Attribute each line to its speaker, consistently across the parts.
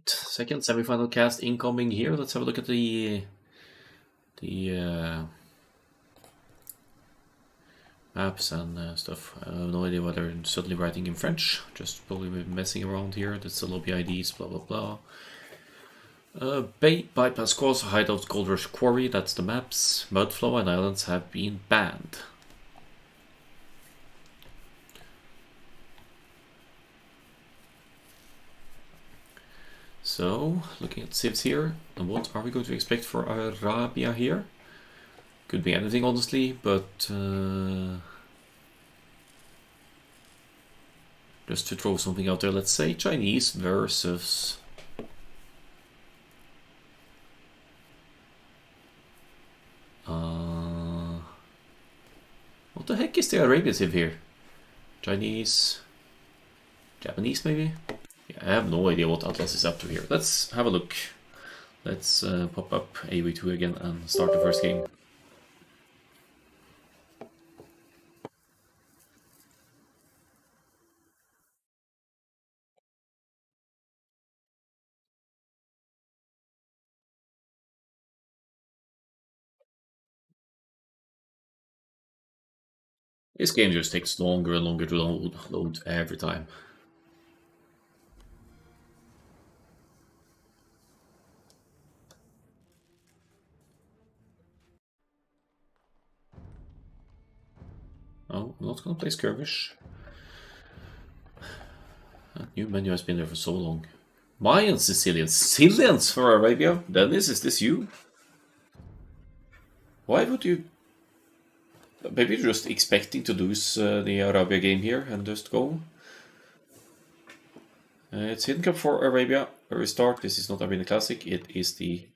Speaker 1: Second semi-final cast incoming here. Let's have a look at the maps and stuff. I have no idea why they're suddenly writing in French. Just probably messing around here. That's the lobby IDs, blah blah blah. Bay, Bypass Course, Hideout, Gold Rush Quarry, that's the maps. Mudflow and Islands have been banned. So, looking at civs here, and what are we going to expect for Arabia here? Could be anything, honestly, but just to throw something out there, let's say Chinese versus what the heck is the Arabian civ here? Chinese, Japanese maybe? Yeah, I have no idea what Atlas is up to here. Let's have a look. Let's pop up AOE2 again and start the first game. This game just takes longer and longer to load every time. Oh, I'm not gonna play Skirmish. That new menu has been there for so long. Mayan Sicilians. Sicilians for Arabia? Dennis, is this you? Why would you... Maybe you're just expecting to lose the Arabia game here and just go. It's Hidden Cup for Arabia. A restart. This is not Arena Classic. It is the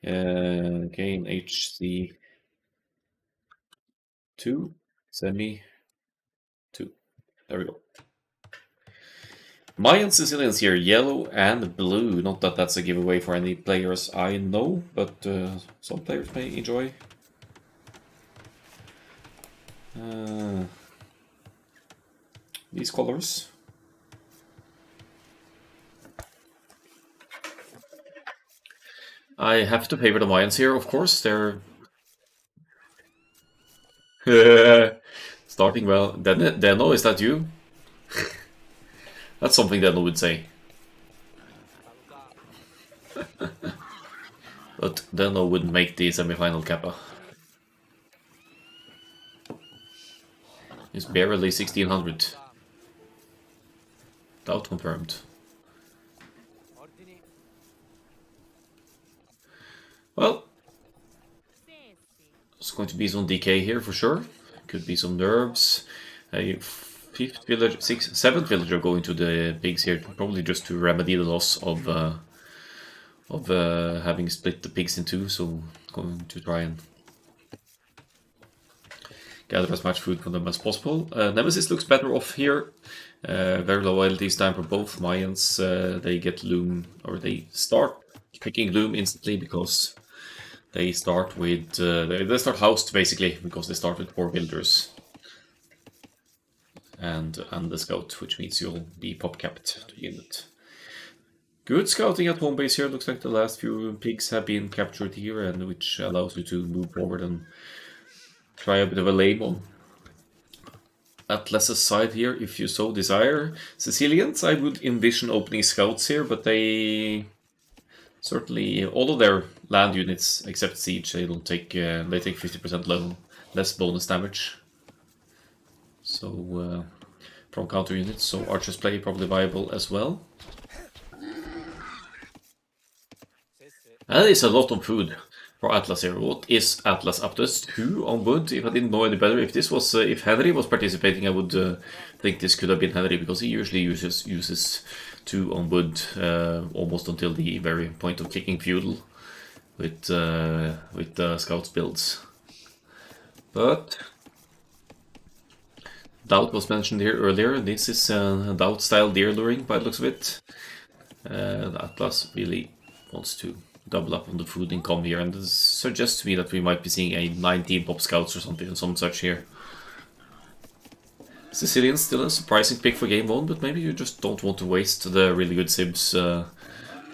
Speaker 1: game HC2 Semi 2. There we go. Mayan Sicilians here, yellow and blue. Not that that's a giveaway for any players I know, but some players may enjoy. These colors. I have to favor the Mayans here, of course. They're starting well. Deno, is that you? That's something Deno would say. But Deno wouldn't make the semi-final Kappa. It's barely 1600. Doubt confirmed. Well, it's going to be some decay here for sure. Could be some nerves. Fifth villager, seventh villager going to the pigs here, probably just to remedy the loss of having split the pigs in two. So going to try and gather as much food from them as possible. Nemesis looks better off here. Very low loyalties time for both Mayans. They get loom, or they start picking loom instantly because they start with they start housed basically because they start with 4 builders and the scout, which means you'll be pop capped to unit. Good scouting at home base here. Looks like the last few pigs have been captured here, and which allows you to move forward and try a bit of a lame on Atlas's side here, if you so desire. Sicilians, I would envision opening scouts here, but they certainly, all of their land units except siege, they don't take they take 50% less bonus damage. So from counter units, so archers play probably viable as well. That is a lot of food for Atlas here. What is Atlas up to? 2 on wood. If I didn't know any better, if this was if Henry was participating, I would think this could have been Henry, because he usually uses 2 on wood almost until the very point of kicking feudal with scouts builds. But Doubt was mentioned here earlier. This is Doubt style deer luring by the looks of it. Atlas really wants to double up on the food income here, and this suggests to me that we might be seeing a 19 pop scouts or something, some such here. Sicilian still a surprising pick for game 1, but maybe you just don't want to waste the really good sibs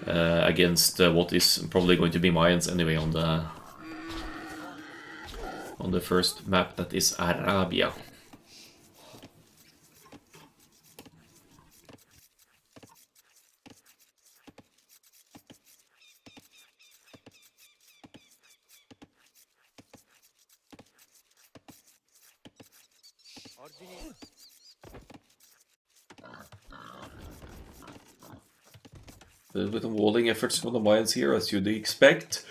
Speaker 1: against what is probably going to be Mayans anyway on the first map, that is Arabia. A little bit of walling efforts from the Mayans here, as you'd expect.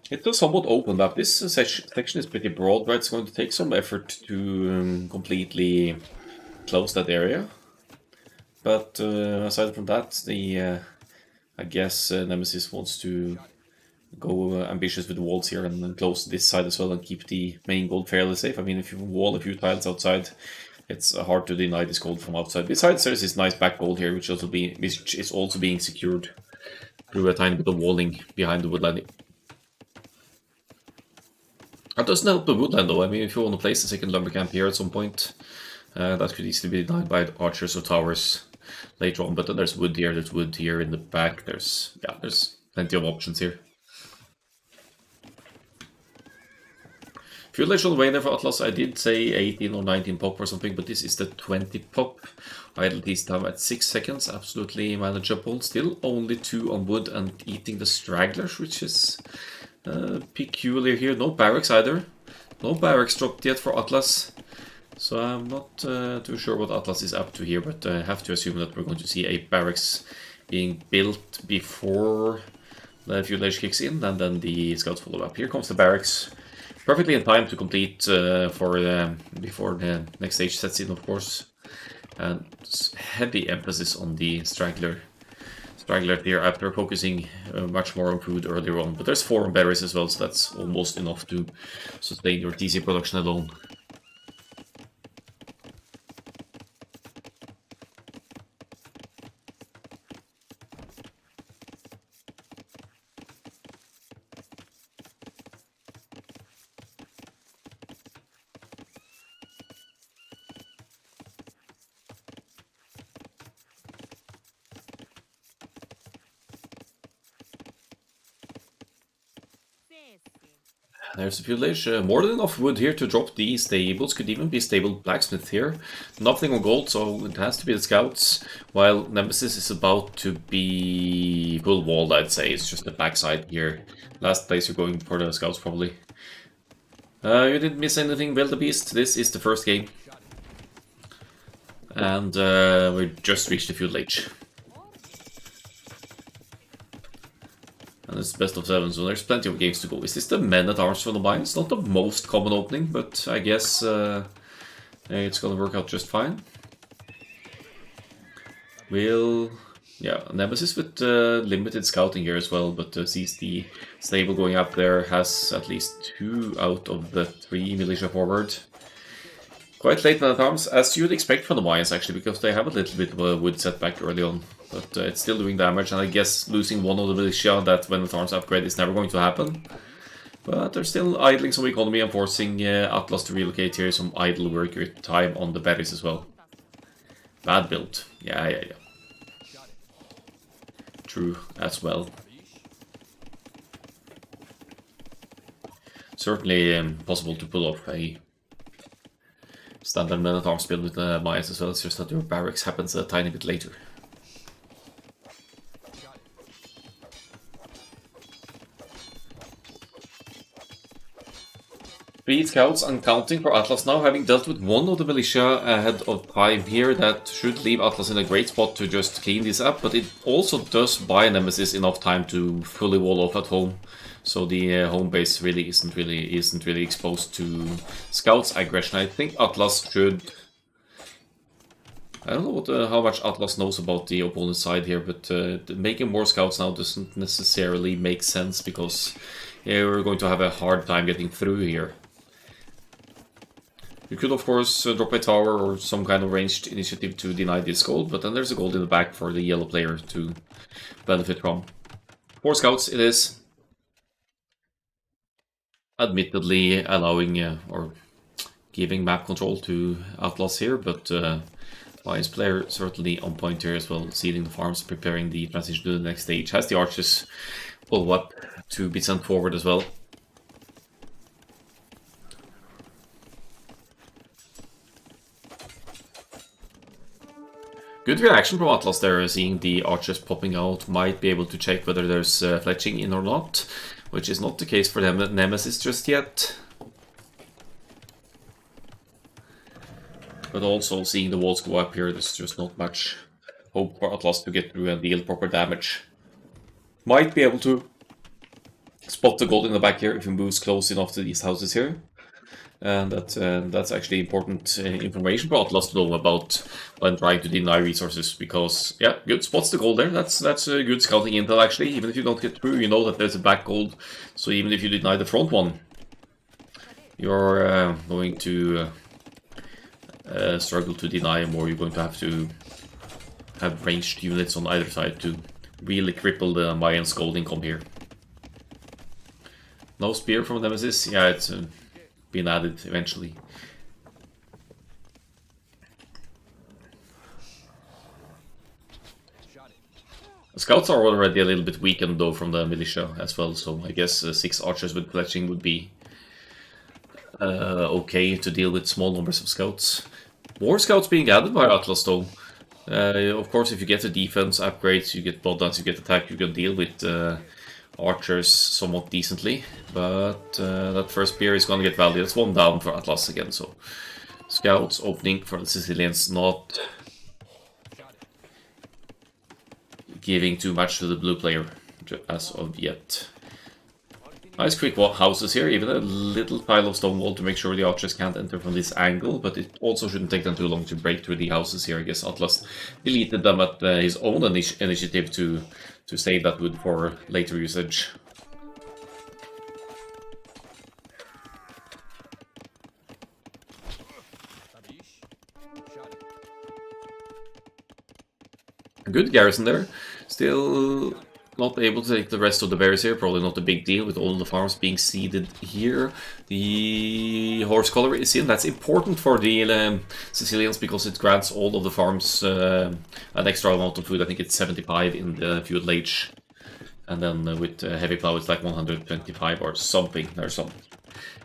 Speaker 1: It's a somewhat open map. This section is pretty broad, right? It's going to take some effort to completely close that area. But aside from that, I guess Nemesis wants to go ambitious with the walls here and then close this side as well and keep the main gold fairly safe. I mean, if you wall a few tiles outside, it's hard to deny this gold from outside. Besides, there's this nice back gold here, which is also being secured through a tiny bit of walling behind the woodland. That doesn't help the woodland though. I mean, if you want to place a second lumber camp here at some point, that could easily be denied by archers or towers later on. But then there's wood here in the back. There's plenty of options here. Fuel on the way there for Atlas. I did say 18 or 19 pop or something, but this is the 20 pop. Idle this time at 6 seconds, absolutely manageable. Still only 2 on wood and eating the stragglers, which is peculiar here. No barracks either. No barracks dropped yet for Atlas. So I'm not too sure what Atlas is up to here, but I have to assume that we're going to see a barracks being built before the fuel age kicks in, and then the scouts follow up. Here comes the barracks. Perfectly in time to complete before the next stage sets in, of course. And heavy emphasis on the straggler here after focusing much more on food earlier on. But there's 4 on berries as well, so that's almost enough to sustain your TC production alone. There's a village. More than enough wood here to drop the stables. Could even be stable blacksmith here. Nothing on gold, so it has to be the scouts. While Nemesis is about to be full walled, I'd say. It's just the backside here. Last place you're going for the scouts, probably. You didn't miss anything, Wildebeest. This is the first game. And we just reached the fuel age. And it's best of 7, so there's plenty of games to go. Is this the men-at-arms from the mines? Not the most common opening, but I guess it's gonna work out just fine. Nemesis with limited scouting here as well, but sees the stable going up there, has at least 2 out of the 3 militia forward. Quite late men-at-arms, as you'd expect from the mines actually, because they have a little bit of a wood setback early on. But it's still doing damage, and I guess losing one of the militia, that when the arms upgrade is never going to happen. But they're still idling some economy and forcing Atlas to relocate here, some idle worker time on the berries as well. Bad build. Yeah. True, as well. Certainly possible to pull off a standard men-at-arms build with the Mayas as well, it's just that your barracks happens a tiny bit later. Three scouts and counting for Atlas now, having dealt with one of the militia ahead of time here. That should leave Atlas in a great spot to just clean this up, but it also does buy Nemesis enough time to fully wall off at home. So the home base really isn't really exposed to scouts aggression. I think Atlas should... I don't know how much Atlas knows about the opponent's side here, but making more scouts now doesn't necessarily make sense, because we're going to have a hard time getting through here. You could, of course, drop a tower or some kind of ranged initiative to deny this gold, but then there's a gold in the back for the yellow player to benefit from. 4 scouts it is. Admittedly allowing or giving map control to Atlas here, but Wise player certainly on point here as well, sealing the farms, preparing the transition to the next stage. Has the archers pull up to be sent forward as well. Good reaction from Atlas there, seeing the archers popping out. Might be able to check whether there's fletching in or not, which is not the case for them at Nemesis just yet. But also seeing the walls go up here, there's just not much hope for Atlas to get through and deal proper damage. Might be able to spot the gold in the back here if he moves close enough to these houses here. And that's actually important information for Atlas to know about when trying to deny resources, because, yeah, good, spots the gold there. That's a good scouting intel, actually. Even if you don't get through, you know that there's a back gold. So even if you deny the front one, you're going to struggle to deny more. You're going to have ranged units on either side to really cripple the Mayans' gold income here. No spear from Nemesis. Yeah, it's been added eventually. The scouts are already a little bit weakened though from the militia as well, so I guess 6 archers with fletching would be okay to deal with small numbers of scouts. More scouts being added by Atlas though. Of course, if you get the defense upgrades, you get bloodlines, you get attack, you can deal with archers somewhat decently. But that first spear is going to get value. That's 1 down for Atlas again, so scouts opening for the Sicilians, not giving too much to the blue player as of yet. Nice quick houses here, even a little pile of stone wall to make sure the archers can't enter from this angle, but it also shouldn't take them too long to break through the houses here. I guess Atlas deleted them at his own initiative to save that wood for later usage. A good garrison there. Still not able to take the rest of the berries here, probably not a big deal with all the farms being seeded here. The horse collar is in, that's important for the Sicilians because it grants all of the farms an extra amount of food. I think it's 75 in the feudal age, and then with heavy plow it's like 125 or something. There's some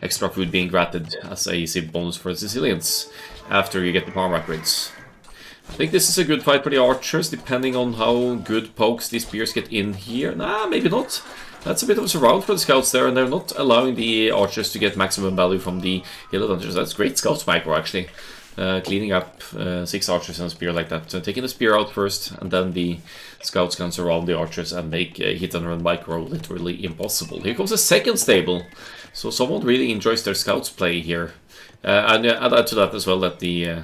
Speaker 1: extra food being granted as a civ bonus for the Sicilians after you get the farm upgrades. I think this is a good fight for the archers, depending on how good pokes these spears get in here. Nah, maybe not. That's a bit of a surround for the scouts there, and they're not allowing the archers to get maximum value from the hill advantages. That's great scout micro, actually. Cleaning up 6 archers and a spear like that. Taking the spear out first, and then the scouts can surround the archers and make hit and run micro literally impossible. Here comes a second stable. So someone really enjoys their scouts play here. And I'd add to that as well that the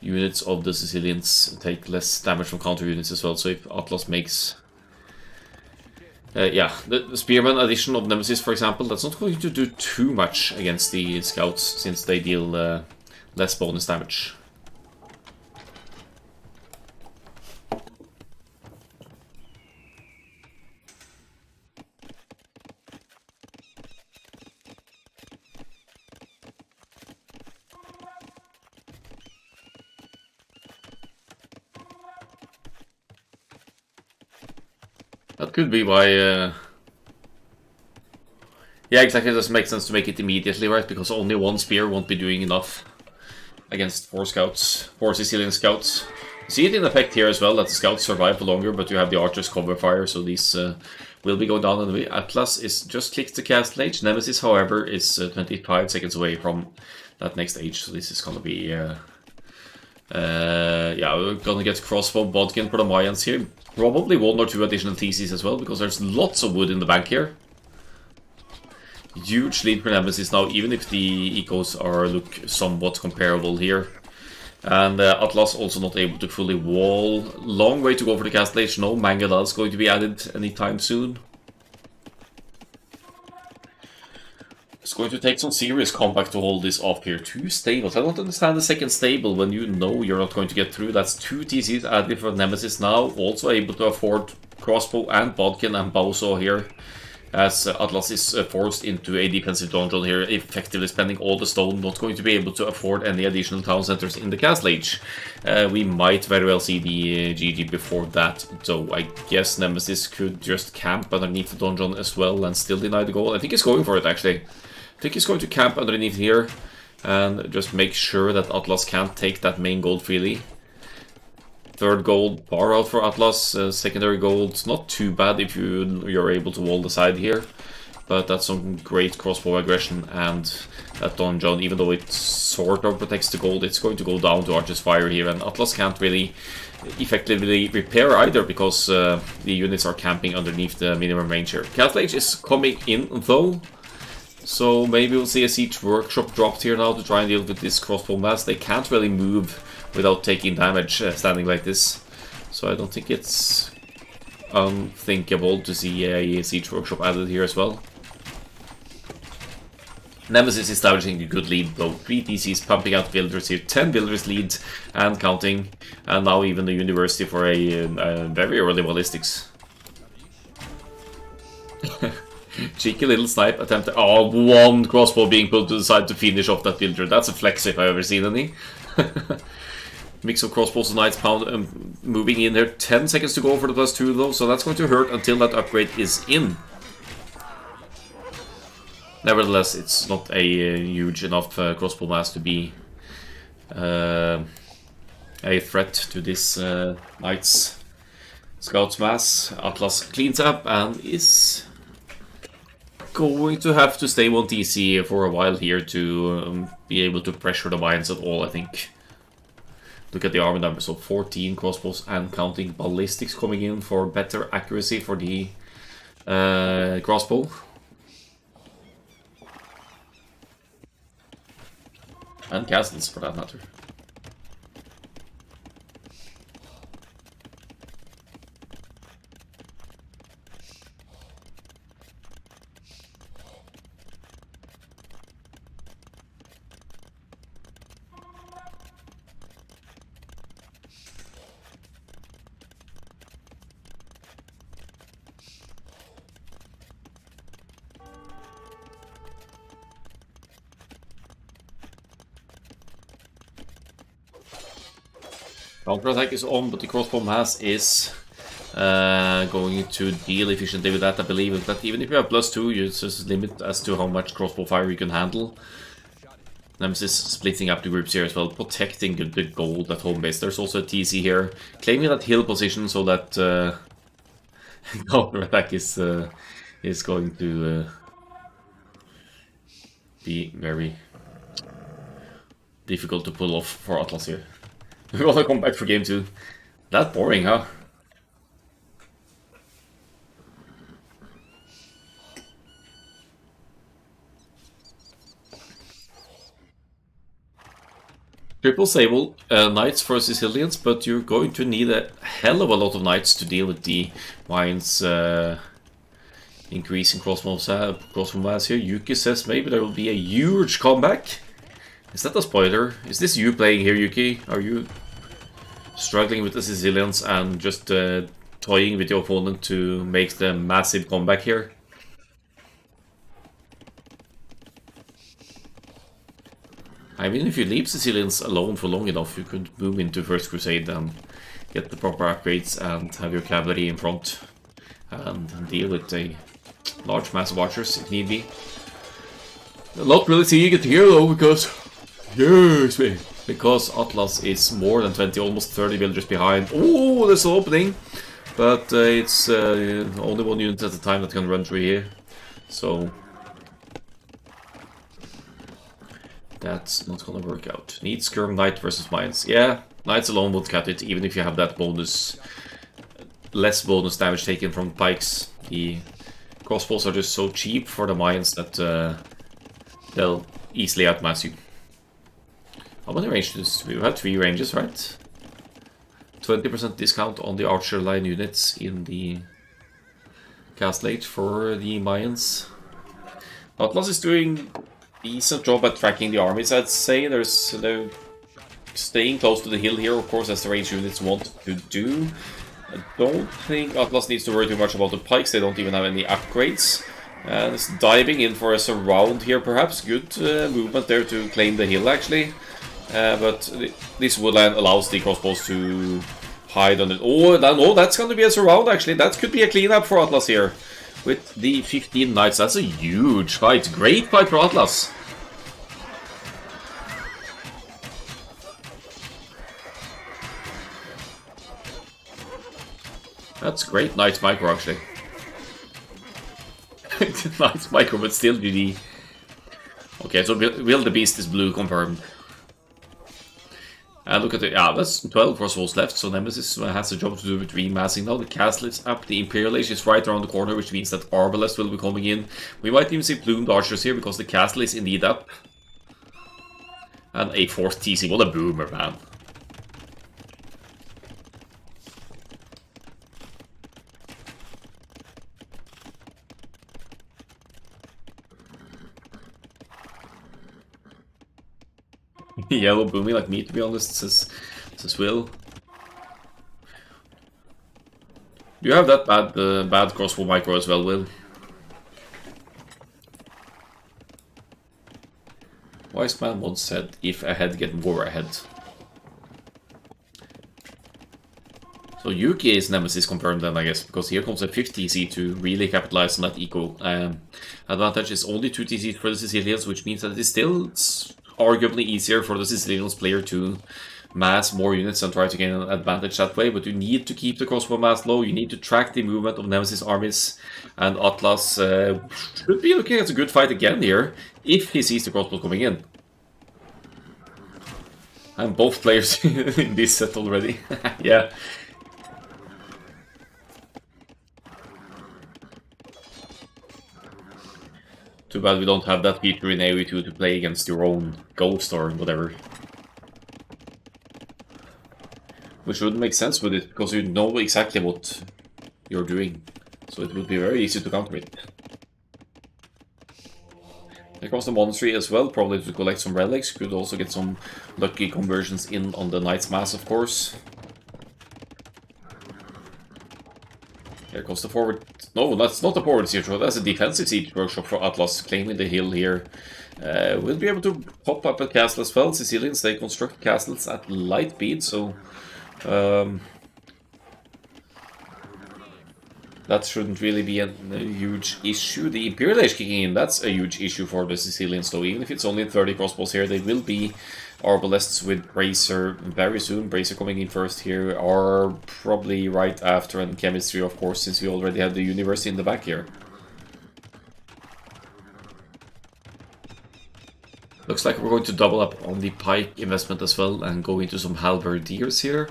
Speaker 1: units of the Sicilians take less damage from counter units as well, so if Atlas makes... yeah, the Spearman addition of Nemesis, for example, that's not going to do too much against the Scouts, since they deal less bonus damage. That could be why... yeah, exactly, it doesn't make sense to make it immediately, right? Because only 1 spear won't be doing enough against 4 scouts, 4 Sicilian scouts. You see it in effect here as well, that the scouts survive for longer, but you have the archers cover fire, so these will be going down on the way. Atlas is just clicked the castle age. Nemesis, however, is 25 seconds away from that next age, so this is gonna be... yeah, we're gonna get crossbow bodkin for the Mayans here. Probably 1 or 2 additional TCs as well, because there's lots of wood in the bank here. Huge lead for Nemesis now, even if the ecos look somewhat comparable here. And Atlas also not able to fully wall. Long way to go for the castle age. No Mangala is going to be added anytime soon. It's going to take some serious comeback to hold this off here. 2 stables. I don't understand the second stable when you know you're not going to get through. That's 2 TCs added for Nemesis now. Also able to afford crossbow and bodkin and bowsaw here. as Atlas is forced into a defensive donjon here, effectively spending all the stone, not going to be able to afford any additional town centers in the Castle Age. We might very well see the GG before that, though I guess Nemesis could just camp underneath the donjon as well and still deny the goal. I think he's going for it, actually. I think he's going to camp underneath here and just make sure that Atlas can't take that main gold freely. Third gold bar out for Atlas, secondary gold, not too bad if you're able to wall the side here, but that's some great crossbow aggression, and that donjon, even though it sort of protects the gold, it's going to go down to Archer's Fire here, and Atlas can't really effectively repair either, because the units are camping underneath the minimum range here. Castle Age is coming in though, so maybe we'll see a siege workshop dropped here now to try and deal with this crossbow mass. They can't really move without taking damage standing like this, so I don't think it's unthinkable to see a siege workshop added here as well. Nemesis establishing a good lead though, 3 DCs pumping out builders here, 10 builders lead and counting, and now even the university for a very early ballistics. Cheeky little snipe attempt. Oh, one crossbow being pulled to the side to finish off that builder. That's a flex if I've ever seen any. Mix of crossbows and knights pound moving in there. 10 seconds to go for the +2 though, so that's going to hurt until that upgrade is in. Nevertheless, it's not a huge enough crossbow mass to be a threat to this Knights Scouts mass. Atlas cleans up and is going to have to stay on DC for a while here to be able to pressure the mines at all, I think. Look at the armor numbers, so 14 crossbows and counting, ballistics coming in for better accuracy for the crossbow. And castles, for that matter. Counter-attack is on, but the crossbow mass is going to deal efficiently with that, I believe. But even if you have +2, you just limit as to how much crossbow fire you can handle. Nemesis splitting up the groups here as well, protecting the gold at home base. There's also a TC here, claiming that hill position so that counter-attack is going to be very difficult to pull off for Atlas here. We're gonna come back for game 2. That boring, huh? Triple Sable, Knights for Sicilians, but you're going to need a hell of a lot of Knights to deal with the Mines increasing crossbow mass here. Yuki says maybe there will be a huge comeback. Is that a spoiler? Is this you playing here, Yuki? Are you struggling with the Sicilians and just toying with your opponent to make the massive comeback here? I mean, if you leave Sicilians alone for long enough, you could move into First Crusade and get the proper upgrades and have your cavalry in front and deal with a large mass of archers if need be. Not really seeing it here though, because because Atlas is more than 20, almost 30 builders behind. Oh, there's an opening, but it's only one unit at a time that can run through here, so that's not gonna work out. Need Skirm Knight versus Mines. Yeah, Knights alone won't cut it, even if you have that bonus, less bonus damage taken from pikes. The crossbows are just so cheap for the Mines that they'll easily outmass you. How many ranges? We've had 3 ranges, right? 20% discount on the Archer line units in the Castle Age for the Mayans. Atlas is doing a decent job at tracking the armies, I'd say. They're staying close to the hill here, of course, as the range units want to do. I don't think Atlas needs to worry too much about the pikes. They don't even have any upgrades. And it's diving in for a surround here, perhaps. Good movement there to claim the hill, actually. But this woodland allows the crossbows to hide on it. Oh, no, that's going to be a surround, actually. That could be a cleanup for Atlas here. With the 15 knights, that's a huge fight. Great fight for Atlas. That's great Knights micro, actually. Knights micro, but still GG. Okay, so Will the Beast is blue confirmed. And look at it, yeah, that's 12 crossbows left, so Nemesis has a job to do with remassing now. The castle is up, the Imperial Age is right around the corner, which means that Arbalest will be coming in. We might even see plumed archers here, because the castle is indeed up. And a 4th TC, what a boomer, man. Yellow booming like me, to be honest, says Will. You have that bad crossbow micro as well, Will. Wise man once said, if ahead, get more ahead. So Yuki is Nemesis confirmed then, I guess, because here comes a 5th TC to really capitalize on that eco advantage. Is only 2 TCs for the Sicilians, which means that it is still arguably easier for the Sicilians player to mass more units and try to gain an advantage that way, but you need to keep the crossbow mass low, you need to track the movement of Nemesis armies, and Atlas should be looking at a good fight again here, if he sees the crossbow coming in. And both players in this set already, yeah. Too bad we don't have that feature in AoE 2 to play against your own ghost or whatever. Which wouldn't make sense with it, because you know exactly what you're doing. So it would be very easy to counter it. There comes the monastery as well, probably to collect some relics. Could also get some lucky conversions in on the Knight's Mass, of course. Here comes the forward. No, that's not a forward siege workshop, that's a defensive siege workshop for Atlas, claiming the hill here. We'll be able to pop up a castle as well. Sicilians, they construct castles at light speed, so that shouldn't really be a huge issue. The Imperial Age kicking in, that's a huge issue for the Sicilians, though. Even if it's only 30 crossbows here, they will be Arbalests with Bracer very soon. Bracer coming in first here, are probably right after, and Chemistry, of course, since we already have the University in the back here. Looks like we're going to double up on the pike investment as well and go into some halberdiers here.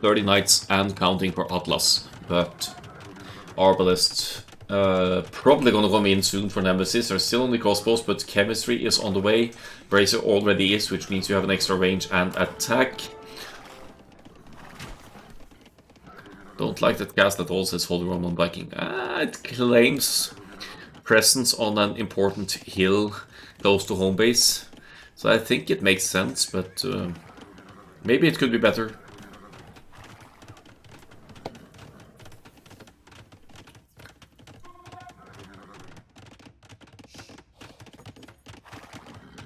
Speaker 1: $30 knights and counting for Atlas, but Arbalest probably gonna come in soon for Nemesis. They're still on the crossbows, but Chemistry is on the way. Bracer already is, which means you have an extra range and attack. Don't like that cast at all, says Holy Roman Viking. It claims presence on an important hill close to home base. So I think it makes sense, but maybe it could be better.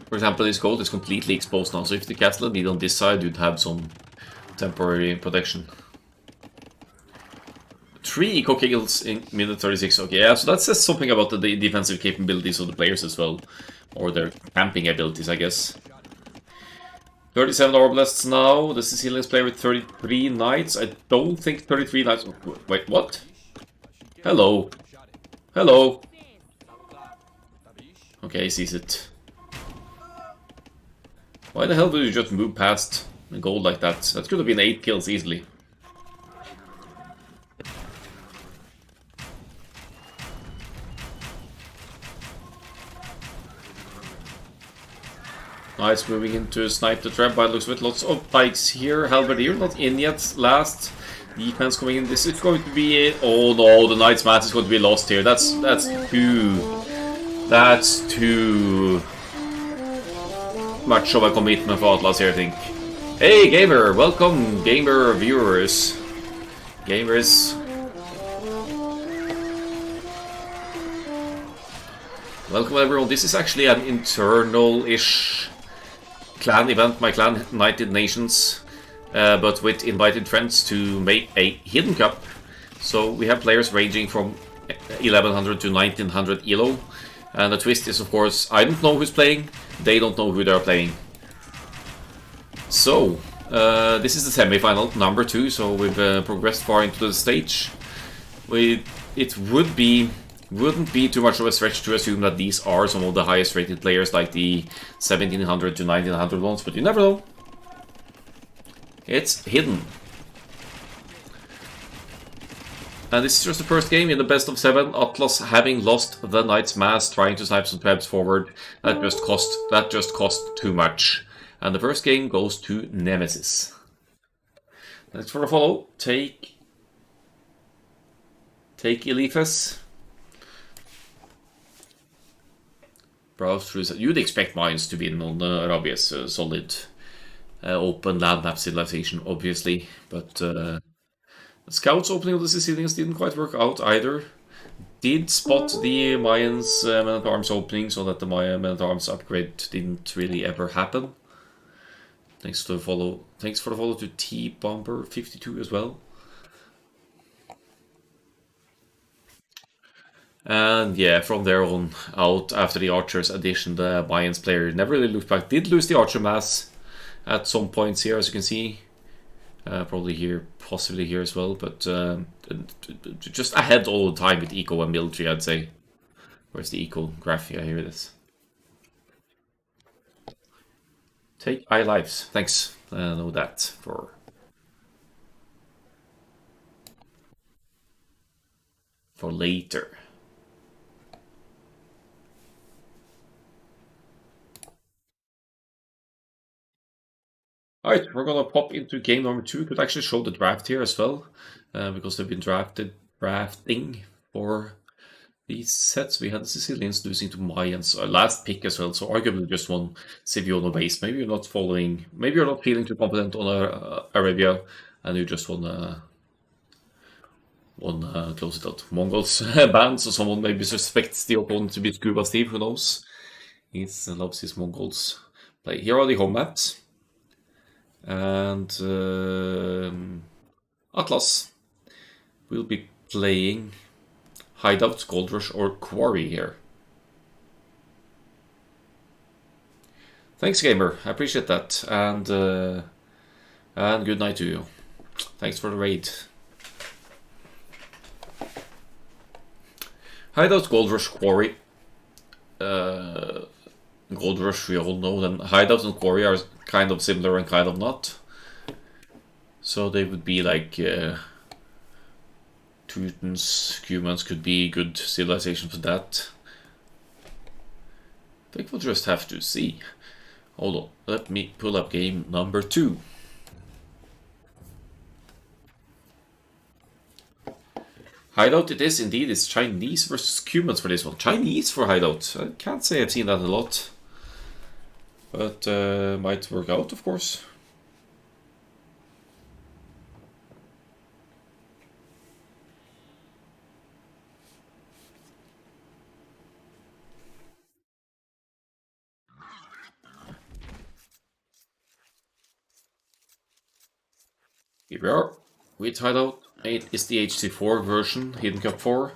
Speaker 1: For example, this gold is completely exposed now, so if the castle had been on this side, you'd have some temporary protection. 3 eco kills in minute 36. Okay, yeah, so that says something about the defensive capabilities of the players as well. Or their camping abilities, I guess. 37 Arbalests now. The Sicilians play with 33 knights. I don't think 33 knights... Wait, what? Hello. Hello. Okay, he sees it. Why the hell did you just move past the gold like that? That could have been 8 kills easily. Nice, moving into snipe the trap by the looks of it. Lots of pikes here. Halberdier not in yet. Last defense coming in. This is going to be it. Oh no, the Knight's match is going to be lost here. That's too. That's too. much of a commitment for Atlas here, I think. Hey, gamer! Welcome, gamer viewers. Gamers. Welcome, everyone. This is actually an internal-ish clan event, my clan, United Nations, but with invited friends to make a hidden cup. So we have players ranging from 1100 to 1900 elo. And the twist is, of course, I don't know who's playing, they don't know who they're playing. So, this is the semi-final, number 2, so we've progressed far into the stage. It wouldn't be too much of a stretch to assume that these are some of the highest rated players, like the 1700 to 1900 ones, but you never know. It's hidden. And this is just the first game in the best of 7. Atlas having lost the Knight's Mass, trying to snipe some plebs forward. That just cost too much. And the first game goes to Nemesis. Thanks for the follow. Take Eliphas. Browse through. You'd expect mines to win on Arabia's solid open land map civilization, obviously, but. The scouts opening of the Sicilians didn't quite work out either. Did spot the Mayans men-at-arms opening, so that the Maya men-at-arms upgrade didn't really ever happen. Thanks for the follow to T-Bomber52 as well. And yeah, from there on out, after the Archers addition, the Mayans player never really looked back. Did lose the Archer Mass at some points here, as you can see. Probably here, possibly here as well, but just ahead all the time with eco and military, I'd say. Where's the eco graph? Yeah, here it is. Take eye lives. Thanks. I know that for later. Alright, we're gonna pop into game number 2. Could actually show the draft here as well, because they've been drafting for these sets. We had the Sicilians losing to Mayans, last pick as well, so arguably just one Scipiono base. Maybe you're not following, maybe you're not feeling too confident on Arabia, and you just want close it out. Mongols banned, so someone maybe suspects the opponent to be Scuba Steve, who knows? He loves his Mongols play. Here are the home maps. And Atlas will be playing Hideout, Gold Rush, or Quarry here. Thanks, gamer. I appreciate that, and good night to you. Thanks for the raid. Hideout, Gold Rush, Quarry. Gold Rush, we all know, then Hideout and Quarry are kind of similar and kind of not. So they would be like Teutons, Cumans could be good civilization for that. I think we'll just have to see. Hold on, let me pull up game number 2. Hideout it is indeed. It's Chinese versus Cumans for this one. Chinese for Hideout. I can't say I've seen that a lot. But might work out, of course. Here we are with Hideout. It is the HC4 version, Hidden Cup 4.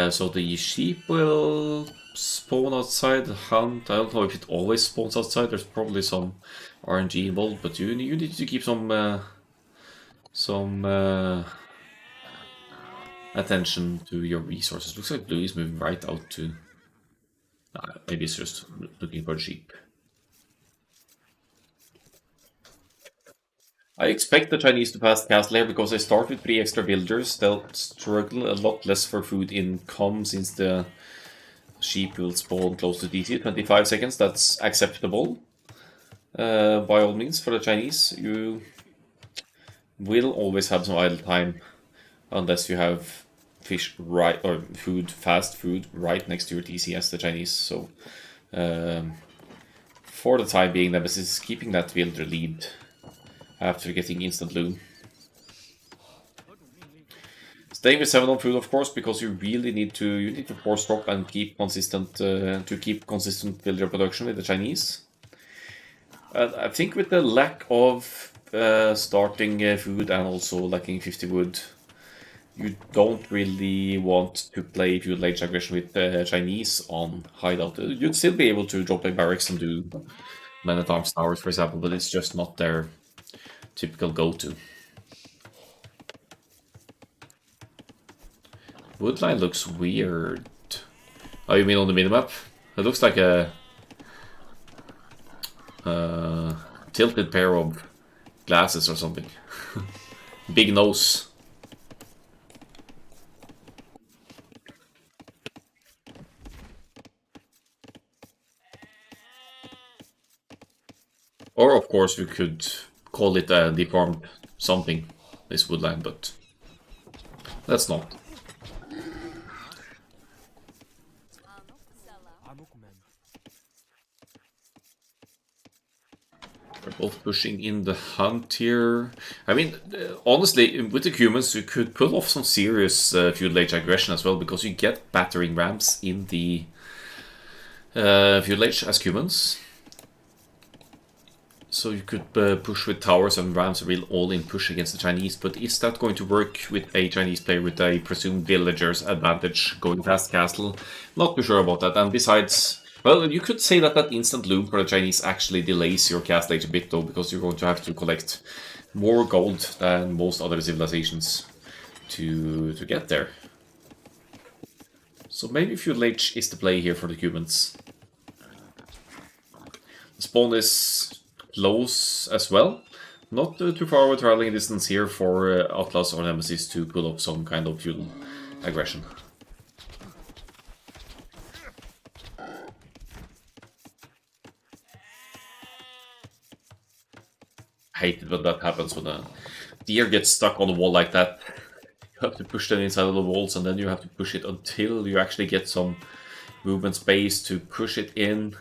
Speaker 1: So the sheep will spawn outside the hunt. I don't know if it always spawns outside. There's probably some RNG involved, but you need to keep some attention to your resources. Looks like Blue is moving right out to. Maybe it's just looking for sheep. I expect the Chinese to pass the castle here because they start with 3 extra villagers. They'll struggle a lot less for food income since the sheep will spawn close to DC. 25 seconds, that's acceptable. By all means, for the Chinese, you will always have some idle time unless you have fish right or fast food right next to your TC as the Chinese. So For the time being, Nemesis is keeping that Wielder lead after getting instant loom. Staying with 7 on food, of course, because you really need to force drop and keep consistent Wielder production with the Chinese. I think with the lack of starting food and also lacking 50 wood, you don't really want to play Feudal Age aggression with Chinese on hideout. You'd still be able to drop a barracks and do man-at-arms towers, for example, but it's just not their typical go-to. Woodline looks weird. Oh, you mean on the minimap? It looks like a tilted pair of glasses or something. Big nose. Or, of course, we could call it a deformed something, this woodline, but let's not. We're both pushing in the hunt here. I mean, honestly, with the humans, you could pull off some serious Feudal Age aggression as well, because you get battering rams in the Feudal Age as humans. So you could push with towers and rams, a real all-in push against the Chinese, but is that going to work with a Chinese player with a presumed villager's advantage going past castle? Not too sure about that, and besides, well, you could say that that instant loom for the Chinese actually delays your castle age a bit though, because you're going to have to collect more gold than most other civilizations to get there. So maybe Feudal Age is the play here for the humans. The spawn is close as well. Not too far of a traveling distance here for Atlas or Nemesis to pull up some kind of feudal aggression. I hate it when that happens, when a deer gets stuck on the wall like that. You have to push them inside of the walls, and then you have to push it until you actually get some movement space to push it in.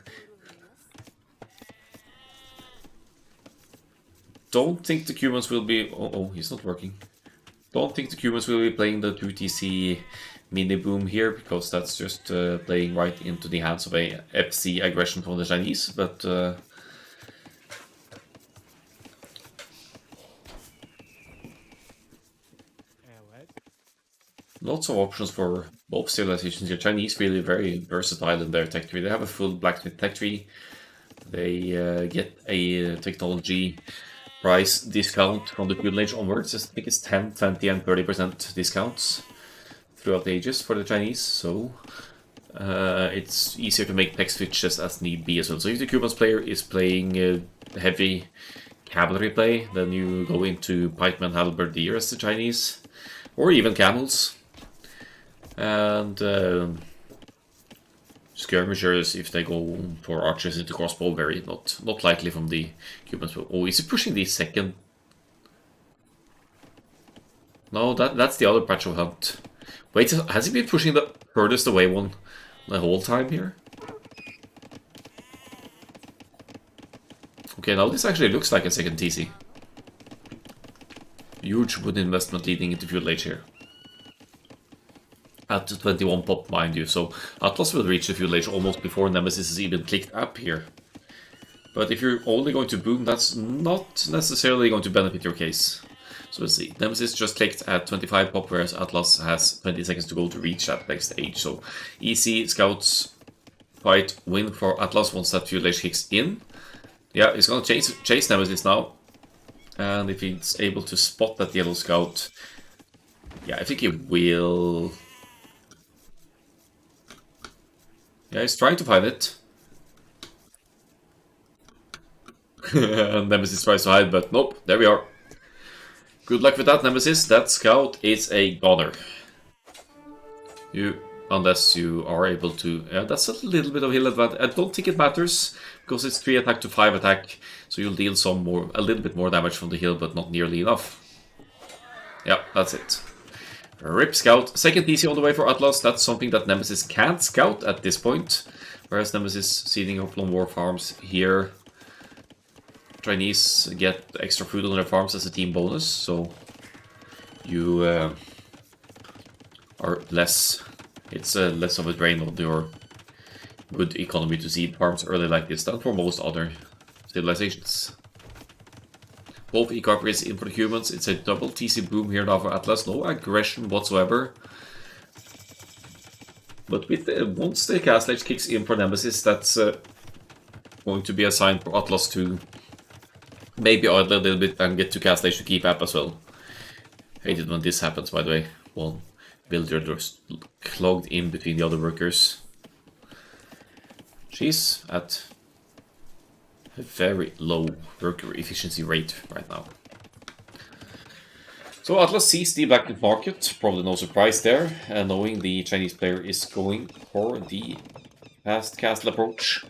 Speaker 1: Don't think the humans will be... Oh, he's not working. Don't think the humans will be playing the 2TC mini boom here, because that's just playing right into the hands of a FC aggression from the Chinese, but... lots of options for both civilizations here. Chinese really very versatile in their tech tree. They have a full blacksmith tech tree. They get a technology price discount from the Feudal Age onwards. I think it's 10, 20 and 30% discounts throughout the ages for the Chinese, so it's easier to make tech switches as need be as well. So if the Cubans player is playing heavy cavalry play, then you go into pikemen, halberdier as the Chinese, or even camels, and skirmishers if they go for archers into crossbow. Very not likely from the Cubans. Oh, is he pushing the second? No, that's the other patch of hunt. Wait, has he been pushing the furthest away one the whole time here? Okay, now this actually looks like a second TC. Huge wood investment leading into Feudal Age here. At 21 pop, mind you, so Atlas will reach the Feudal Age almost before Nemesis is even clicked up here. But if you're only going to boom, that's not necessarily going to benefit your case. So let's see, Nemesis just clicked at 25 pop, whereas Atlas has 20 seconds to go to reach that next age. So easy scouts fight win for Atlas once that Feudal Age kicks in. Yeah, he's gonna chase Nemesis now. And if he's able to spot that yellow scout, yeah, I think he will... Yeah, he's trying to find it. And Nemesis tries to hide, but nope, there we are. Good luck with that, Nemesis. That scout is a goner. Unless you are able to... Yeah, that's a little bit of hill advantage. I don't think it matters, because it's 3 attack to 5 attack, so you'll deal a little bit more damage from the hill, but not nearly enough. Yeah, that's it. Rip scout. Second TC on the way for Atlas. That's something that Nemesis can't scout at this point. Whereas Nemesis seeding up on war farms here. Chinese get extra food on their farms as a team bonus, so you are less. It's less of a drain on your good economy to seed farms early like this than for most other civilizations. Both eco upgrades in for the humans. It's a double TC boom here now for Atlas. No aggression whatsoever. But with once the Castle Age kicks in for Nemesis, that's going to be a sign for Atlas to maybe idle a little bit and get to Castle Age to keep up as well. Hate it when this happens, by the way. One builder just clogged in between the other workers. She's at a very low worker efficiency rate right now. So Atlas sees the black market, probably no surprise there, knowing the Chinese player is going for the fast castle approach.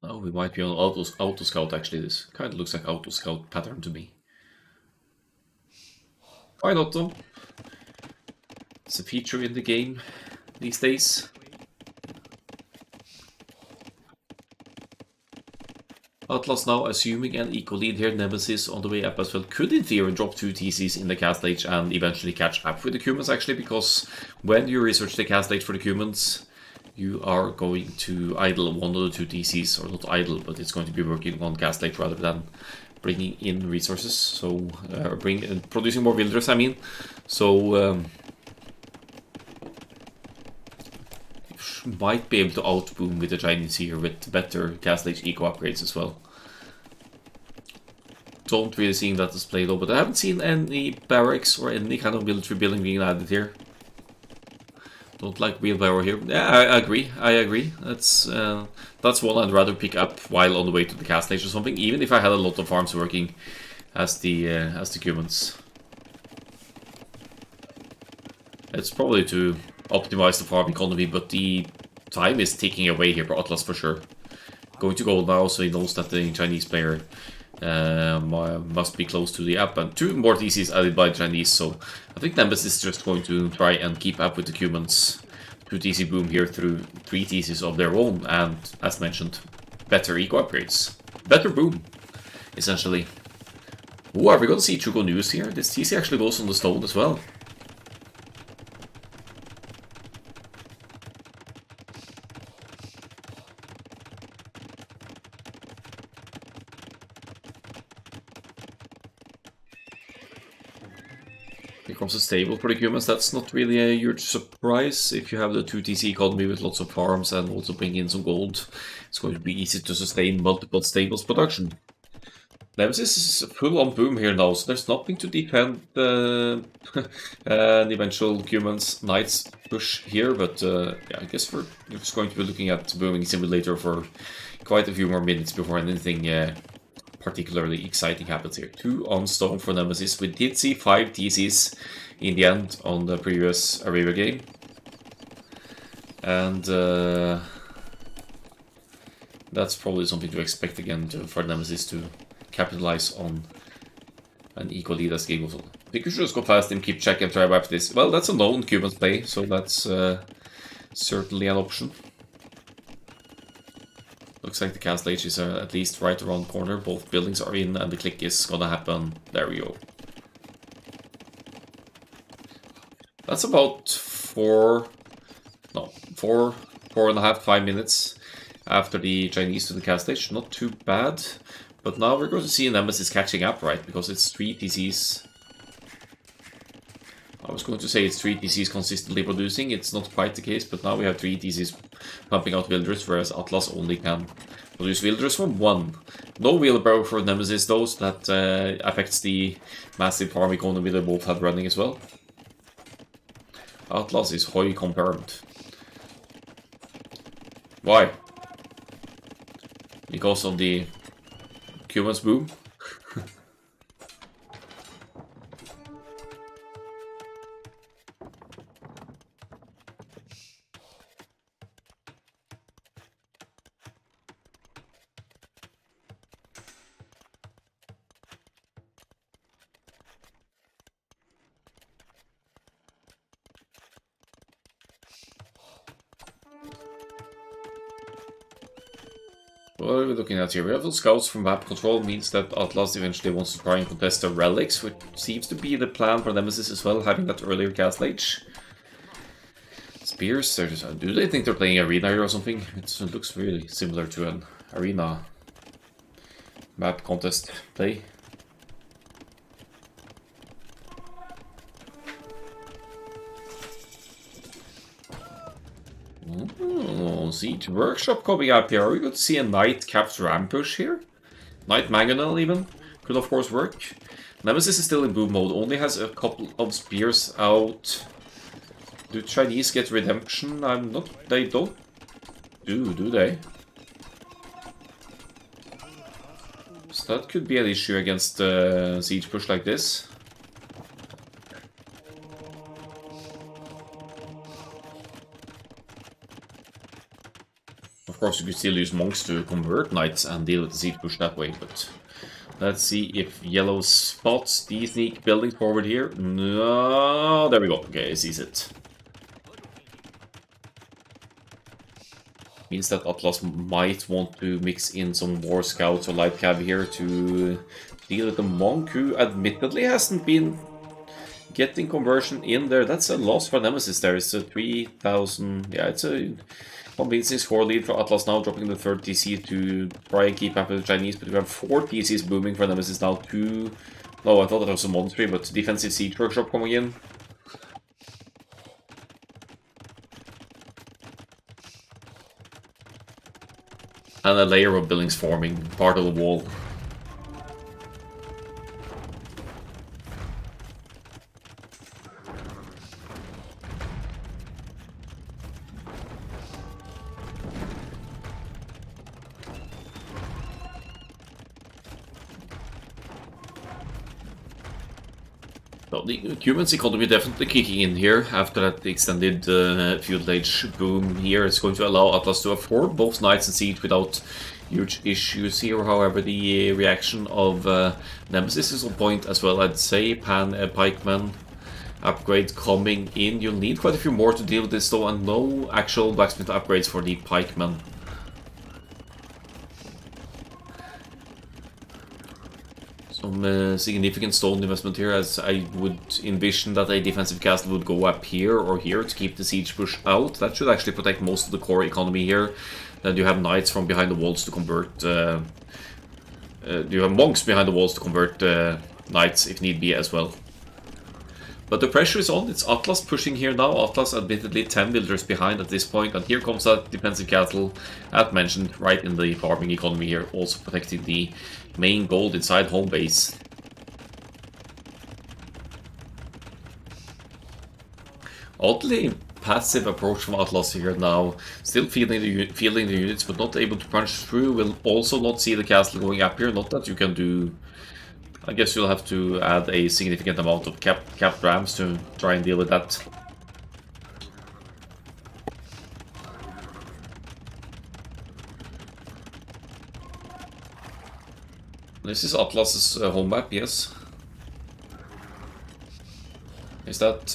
Speaker 1: Oh, we might be on auto scout actually. This kind of looks like auto scout pattern to me. Why not though? It's a feature in the game these days. Atlas now assuming an eco lead here. Nemesis on the way up as well. Could in theory drop 2 TCs in the Castle Age and eventually catch up with the humans actually, because when you research the Castle Age for the humans, you are going to idle one of the 2 TCs, or not idle, but it's going to be working on Castle Age rather than bringing in resources. So producing more villagers, I mean. So might be able to outboom with the Chinese here with better Castle Age eco upgrades as well. Don't really see that display though, but I haven't seen any barracks or any kind of military building being added here. Don't like wheelbarrow here. Yeah, I agree. That's one I'd rather pick up while on the way to the Castle Age or something, even if I had a lot of farms working as the humans. It's probably to optimize the farm economy, but the time is ticking away here for Atlas for sure. Going to gold now, so he knows that the Chinese player must be close to the up, and 2 more TCs added by the Chinese, so I think Nemesis is just going to try and keep up with the humans. 2 TC boom here through 3 TCs of their own, and as mentioned, better eco upgrades. Better boom, essentially. Ooh, are we going to see Chugo News here? This TC actually goes on the stone as well. Becomes a stable for the humans. That's not really a huge surprise. If you have the 2 TC economy with lots of farms and also bring in some gold, it's going to be easy to sustain multiple stables production. Nemesis is full on boom here now, so there's nothing to defend an eventual humans knights push here, but yeah, I guess we're just going to be looking at booming simulator for quite a few more minutes before anything particularly exciting happens here. 2 on stone for Nemesis. We did see 5 TCs in the end on the previous Arabia game. And that's probably something to expect again for Nemesis to capitalize on an equal lead as game goes on. I think we should just go fast and keep check and try after this. Well, that's a known Cuban's play, so that's certainly an option. Looks like the Castle Age is at least right around the corner. Both buildings are in and the click is gonna happen. There we go. That's about 4.5, 5 minutes after the Chinese to the Castle Age. Not too bad. But now we're going to see Nemesis catching up, right? Because it's 3 TCs. I was going to say it's 3 TCs consistently producing. It's not quite the case, but now we have 3 TCs pumping out villagers, whereas Atlas only can produce villagers from 1. No wheelbarrow for Nemesis, though, so that affects the massive farm economy they both have running as well. Atlas is Hoi confirmed. Why? Because of the Cubans boom. What are we looking at here? We have the scouts from map control, means that Atlas eventually wants to try and contest the relics, which seems to be the plan for Nemesis as well, having that earlier castle age. Spears, do they think they're playing arena here or something? It looks really similar to an arena map contest play. Oh, Siege Workshop coming up here. Are we going to see a Knight Caps Rampush here? Knight Mangonel even? Could of course work. Nemesis is still in boom mode, only has a couple of spears out. Do Chinese get redemption? They don't do they? So that could be an issue against siege push like this. Of course, you could still use monks to convert knights and deal with the siege push that way, but let's see if yellow spots the sneak building forward here. No, there we go. Okay, he sees it. Means that Atlas might want to mix in some more scouts or light cav here to deal with the monk, who admittedly hasn't been getting conversion in there. That's a loss for Nemesis there. It's a 3,000. Yeah, it's a convincing score lead for Atlas now, dropping the third TC to try and keep up with the Chinese. But we have 4 TCs booming for Nemesis now. 2. No, I thought that was a monster, but defensive siege workshop coming in. And a layer of buildings forming part of the wall. Well, the Cuban's economy definitely kicking in here after that extended feudal age boom here. It's going to allow Atlas to afford both knights and siege without huge issues here. However, the reaction of Nemesis is on point as well. I'd say pikeman upgrade coming in. You'll need quite a few more to deal with this though, and no actual blacksmith upgrades for the pikeman. Some significant stone investment here, as I would envision that a defensive castle would go up here or here to keep the siege push out. That should actually protect most of the core economy here. Then you have knights from behind the walls to convert... you have monks behind the walls to convert knights if need be as well. But the pressure is on. It's Atlas pushing here now. Atlas admittedly 10 builders behind at this point, and here comes that defensive castle, as mentioned, right in the farming economy here, also protecting the main gold inside home base. Oddly passive approach from Atlas here now, still fielding the units, but not able to punch through. We'll also not see the castle going up here. Not that you can do... I guess you'll have to add a significant amount of capped rams to try and deal with that. This is Atlas's home map, yes. Is that...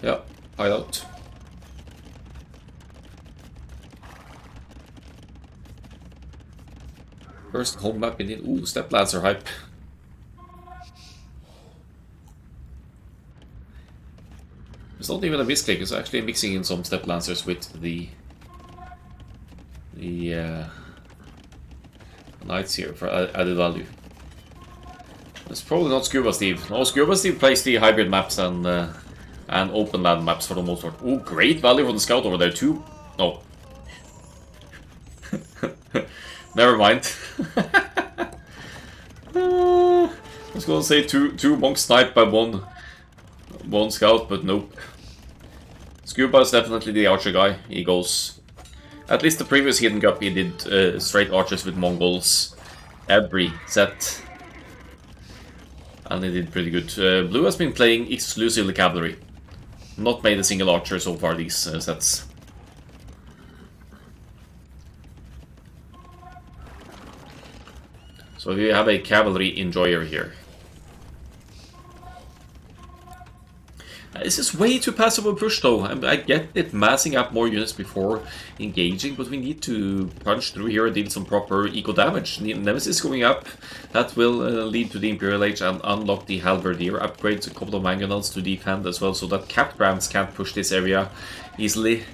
Speaker 1: yeah, hideout. First home map in the... Ooh, step lancer hype. It's not even a misclick, it's actually mixing in some step lancers with the knights here for added value. It's probably not Scuba Steve. No, Scuba Steve plays the hybrid maps and open land maps for the most part. Ooh, great value for the scout over there too. No. Never mind. I was gonna say two monks sniped by one scout, but nope. Scuba is definitely the archer guy. He goes... At least the previous Hidden Cup he did straight archers with Mongols every set. And he did pretty good. Blue has been playing exclusively cavalry. Not made a single archer so far these sets. So we have a cavalry enjoyer here. This is way too passive a push though. I get it massing up more units before engaging, but we need to punch through here and deal some proper eco damage. Nemesis going up, that will lead to the Imperial Age and unlock the Halberdier, upgrade a couple of mangonels to defend as well, so that capped rams can't push this area easily.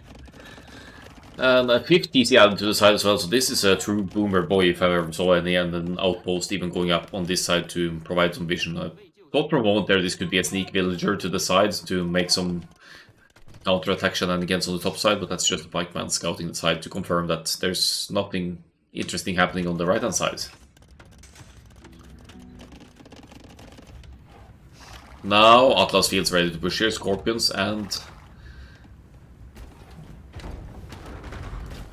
Speaker 1: And a 50 added to the side as well, so this is a true boomer boy if I ever saw any, and an outpost even going up on this side to provide some vision. Thought for a moment there this could be a sneak villager to the sides to make some counter-attack shenanigans on the top side, but that's just a pikeman scouting the side to confirm that there's nothing interesting happening on the right-hand side. Now Atlas feels ready to push here, Scorpions and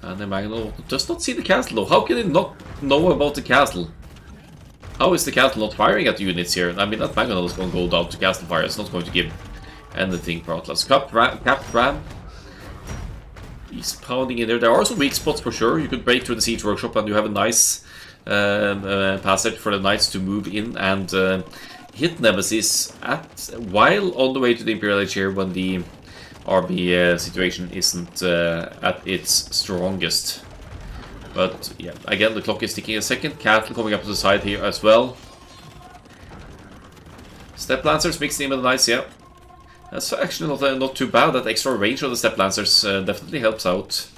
Speaker 1: the Magnol does not see the castle though. How can it not know about the castle? How is the castle not firing at the units here? I mean, that Magnol is going to go down to castle fire. It's not going to give anything for Atlas. Capped Ram. He's pounding in there. There are some weak spots for sure. You could break through the siege workshop and you have a nice passage for the knights to move in and hit Nemesis while on the way to the Imperial Age here when the RB situation isn't at its strongest. But yeah, again, the clock is ticking a second. Castle coming up to the side here as well. Step Lancers mixed in with the Knights, yeah. That's actually not too bad. That extra range of the Step Lancers definitely helps out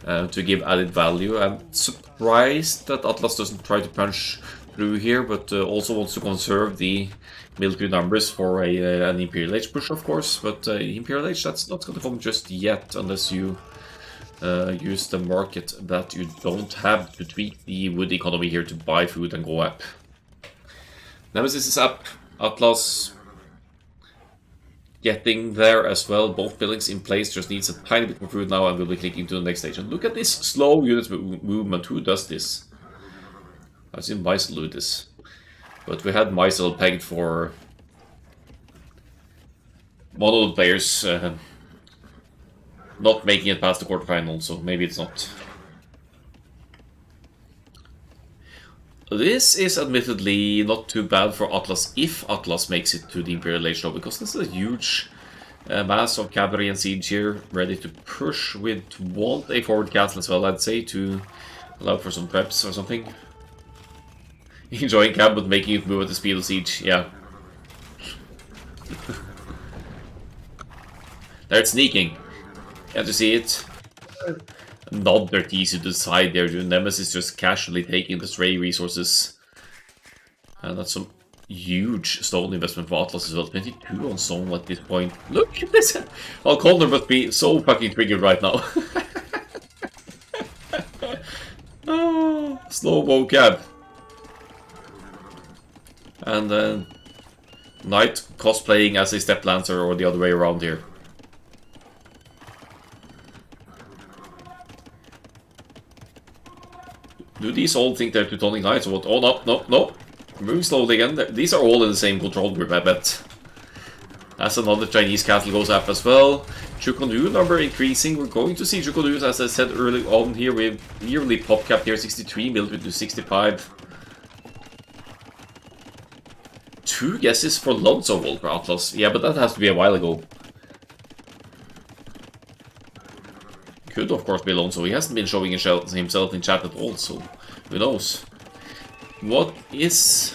Speaker 1: to give added value. I'm surprised that Atlas doesn't try to punch through here, but also wants to conserve the military numbers for an Imperial Age push, of course. But Imperial Age, that's not going to come just yet unless you use the market that you don't have to tweak the wood economy here to buy food and go up. Nemesis is up. Atlas getting there as well. Both buildings in place, just needs a tiny bit more food now and we'll be clicking to the next station. Look at this slow unit movement. Who does this? I've seen Meisel do this. But we had Meisel pegged for one of the players not making it past the quarterfinal, so maybe it's not. This is admittedly not too bad for Atlas if Atlas makes it to the Imperial Age though, because this is a huge mass of cavalry and siege here, ready to push with want a forward castle as well, I'd say, to allow for some preps or something. Enjoying cab but making it move at the speed of siege, yeah. There it's sneaking. Can't you see it? Not their TC to the side there. Nemesis just casually taking the stray resources. And that's some huge stone investment for Atlas as well. 22 on stone at this point. Look at this! Alconder must be so fucking triggered right now. Oh, slow-mo cab. And then Knight cosplaying as a Step Lancer or the other way around here. Do these all think they're Teutonic Knights or what? Oh, no. Moving slowly again. These are all in the same control group, I bet. As another Chinese castle goes up as well. Chukondu number increasing. We're going to see Chukondu, as I said early on here. We have nearly pop cap here, 63, military to 65. 2 guesses for Lonzo Wolf for Atlas. Yeah, but that has to be a while ago. Could of course be Lonzo. He hasn't been showing himself in chat at all, so who knows. What is...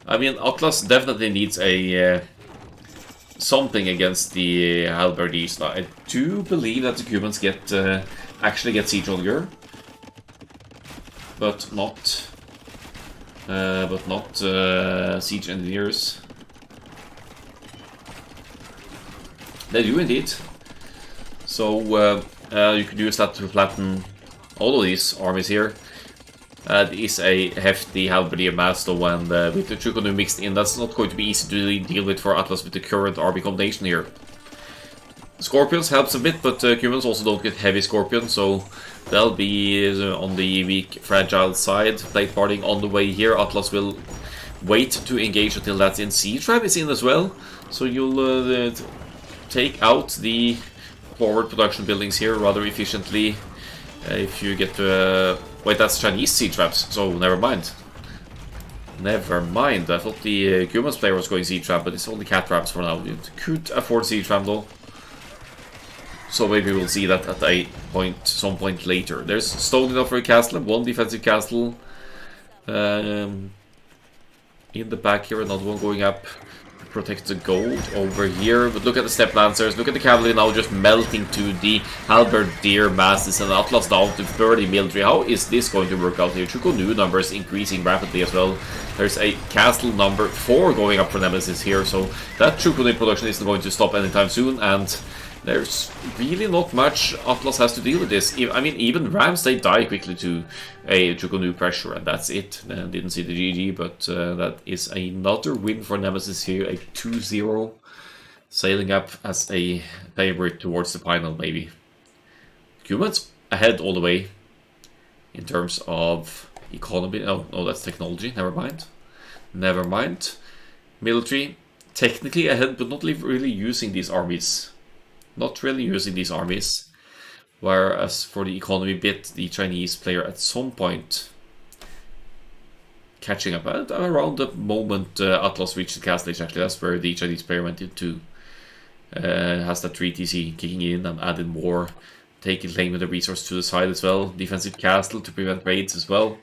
Speaker 1: I mean, Atlas definitely needs a something against the Halberdiers. I do believe that the Cubans actually get Siege Augur, but not Siege Engineers. They do indeed. So you could use that to flatten all of these armies here. It is a hefty Halberdier mass though, and with the Chukondu mixed in, that's not going to be easy to deal with for Atlas with the current army combination here. Scorpions helps a bit, but Cubans also don't get heavy Scorpions, so they'll be on the weak, fragile side. Plate parting on the way here. Atlas will wait to engage until that's in. Siege Trap is in as well, so you'll take out the forward production buildings here rather efficiently if you get to... wait, that's Chinese siege traps, so never mind. Never mind. I thought the Humans player was going Siege Ram, but it's only cat traps for now. You could afford Siege Ram though. So maybe we'll see that at some point later. There's stone enough for a castle, one defensive castle. In the back here, another one going up to protect the gold over here. But look at the step lancers, look at the cavalry now just melting to the halberdier masses, and Atlas down to 30 military. How is this going to work out here? Chukonu numbers increasing rapidly as well. There's a castle number 4 going up for Nemesis here, so that Chukonu production isn't going to stop anytime soon, and there's really not much Atlas has to deal with this. I mean, even Rams, they die quickly to a Chukonu pressure, and that's it. Didn't see the GG, but that is another win for Nemesis here, a 2-0. Sailing up as a favorite towards the final, maybe. Humans ahead all the way in terms of economy. Oh, no, that's technology. Never mind. Never mind. Military, technically ahead, but not really using these armies. Not really using these armies. Whereas for the economy bit, the Chinese player at some point catching up at around the moment Atlas reached the castle age. Actually, that's where the Chinese player went into. Has that 3TC kicking in and added more, taking claim with the resource to the side as well. Defensive castle to prevent raids as well.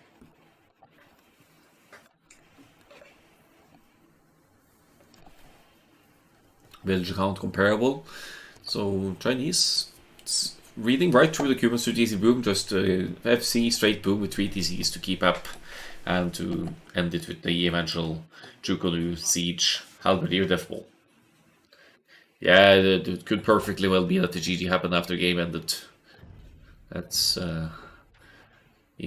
Speaker 1: Village count comparable. So Chinese reading right through the Cuban 2TC boom, just FC straight boom with 3TCs to keep up and to end it with the eventual Chukonu siege halberdier death ball. Yeah, it could perfectly well be that the GG happened after the game ended. That's in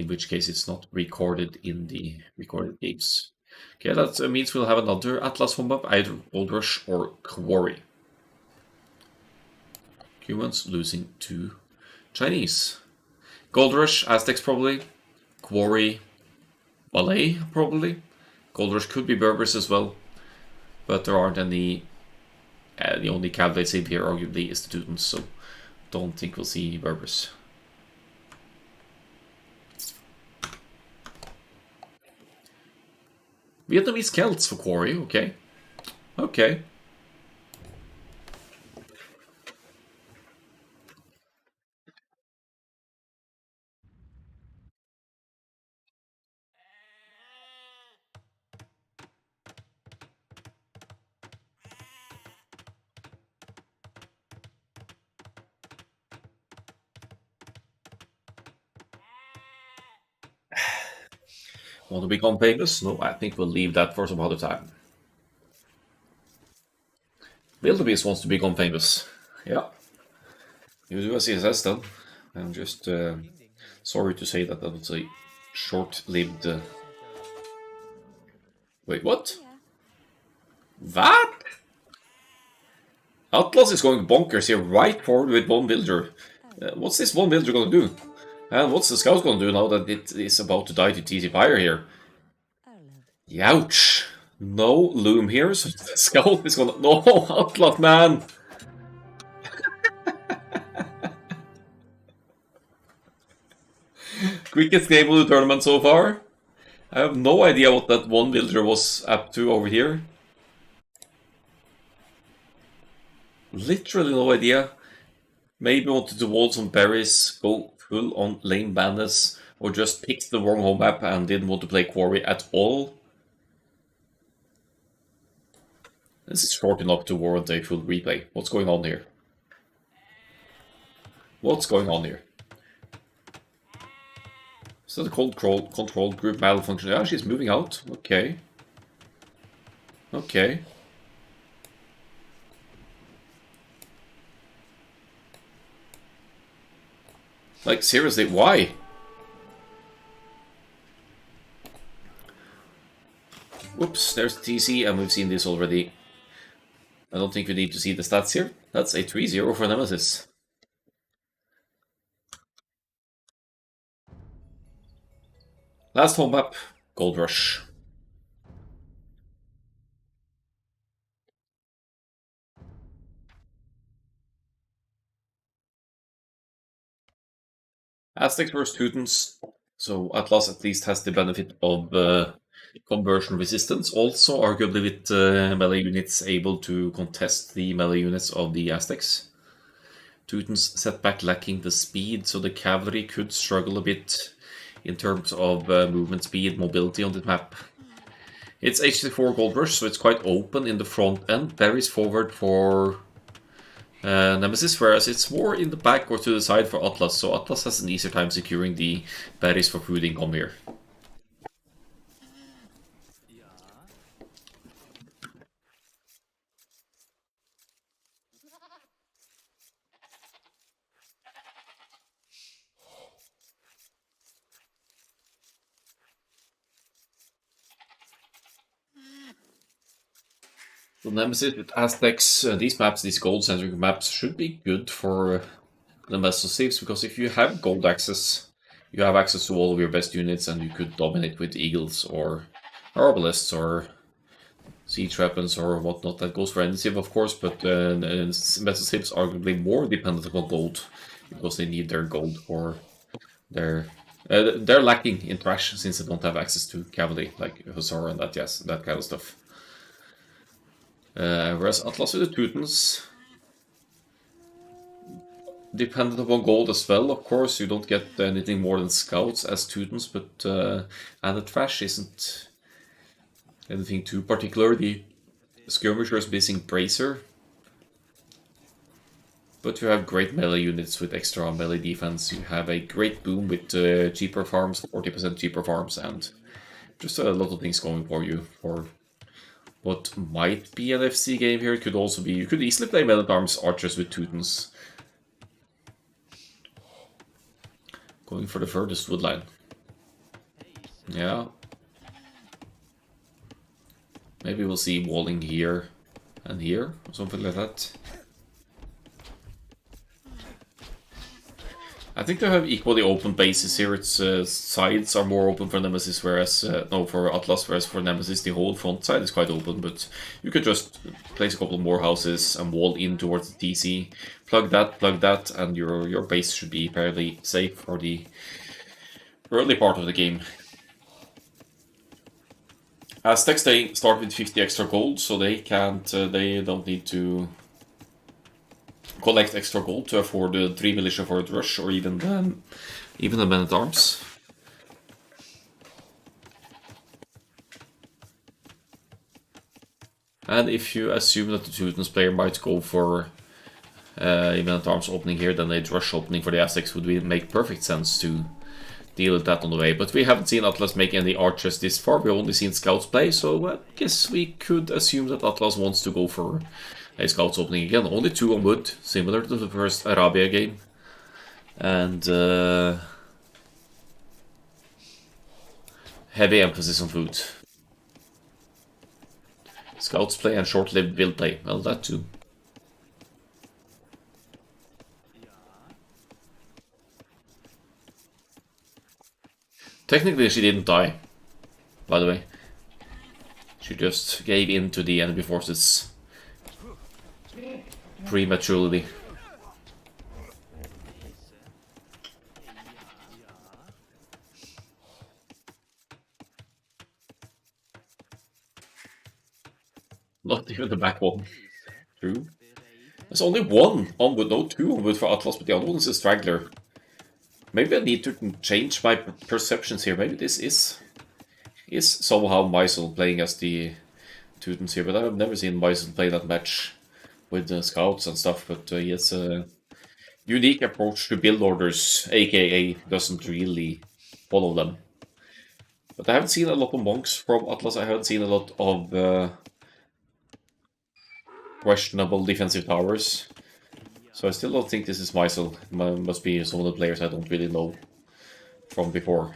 Speaker 1: which case it's not recorded in the recorded games. Okay, that means we'll have another Atlas home up, either Gold Rush or Quarry. Humans losing to Chinese. Gold Rush, Aztecs probably. Quarry, Malay probably. Gold Rush could be Berbers as well. But there aren't any. The only cavalry saved here arguably is the Teutons, so don't think we'll see Berbers. Vietnamese Celts for Quarry, okay. Okay. Want to become famous? No, I think we'll leave that for some other time. Wildebeest wants to become famous. Yeah. You do a CSS then. I'm just sorry to say that that was a short-lived... Wait, what? What? Atlas is going bonkers here, right forward with one villager. What's this one villager gonna do? And what's the scout gonna do now that it is about to die to TC fire here? Youch! No loom here, so the scout is gonna... No, Atlas, man! Quickest game of the tournament so far. I have no idea what that one villager was up to over here. Literally no idea. Maybe wanted to wall some berries, go full on lane bandits, or just picked the wrong home map and didn't want to play Quarry at all. This is short enough to warrant a full replay. What's going on here? What's going on here? Is that a control group malfunction? Yeah, she's moving out. Okay. Okay. Like, seriously, why? Whoops, there's the TC, and we've seen this already. I don't think we need to see the stats here. That's a 3-0 for Nemesis. Last home map, Gold Rush. Aztecs versus Teutons. So Atlas at least has the benefit of conversion resistance, also arguably with melee units able to contest the melee units of the Aztecs. Teuton's setback lacking the speed, so the cavalry could struggle a bit in terms of movement speed, mobility on the map. It's H4 Gold Rush, so it's quite open in the front end, varies forward for Nemesis, whereas it's more in the back or to the side for Atlas, so Atlas has an easier time securing the berries for food income here. The Nemesis with Aztecs, these maps, these gold-centric maps, should be good for the Vessel Thieves, because if you have gold access, you have access to all of your best units, and you could dominate with Eagles or Arbalists or siege weapons or whatnot. That goes for any civ, of course, but Vessel Thieves are arguably more dependent upon gold, because they need their gold for their... they're lacking in trash, since they don't have access to cavalry, like Hussar and that, yes, that kind of stuff. Whereas Atlas with the Teutons, dependent upon gold as well, of course. You don't get anything more than scouts as Teutons, but and the trash isn't anything too particular. The skirmisher is missing Bracer, but you have great melee units with extra melee defense. You have a great boom with cheaper farms, 40% cheaper farms, and just a lot of things going for you for what might be an FC game here. It could also be, you could easily play Men-at-Arms Archers with Teutons. Going for the furthest wood line. Yeah. Maybe we'll see walling here and here, or something like that. I think they have equally open bases here. Its sides are more open for Nemesis, whereas no, for Atlas, whereas for Nemesis the whole front side is quite open. But you could just place a couple more houses and wall in towards the TC, plug that, and your base should be fairly safe for the early part of the game. Aztecs, they start with 50 extra gold, so they can't, they don't need to collect extra gold to afford the 3 militia for a rush, or even the men-at-arms. And if you assume that the Teutons player might go for a men-at-arms opening here, then a rush opening for the Aztecs would make perfect sense to deal with that on the way. But we haven't seen Atlas make any archers this far. We've only seen scouts play, so I guess we could assume that Atlas wants to go for a scouts opening again. Only 2 on wood, similar to the first Arabia game. And heavy emphasis on food. Scouts play and short-lived will play. Well, that too. Technically, she didn't die, by the way. She just gave in to the enemy forces prematurely. Not even the back one. True. There's only 1 onward, no 2 onward for Atlas, but the other one is a straggler. Maybe I need to change my perceptions here. Maybe this is somehow Meisel playing as the Teutons here, but I've never seen Meisel play that match with the scouts and stuff. But he has a unique approach to build orders, aka doesn't really follow them. But I haven't seen a lot of monks from Atlas. I haven't seen a lot of questionable defensive towers. So I still don't think this is Meisel. It must be some of the players I don't really know from before.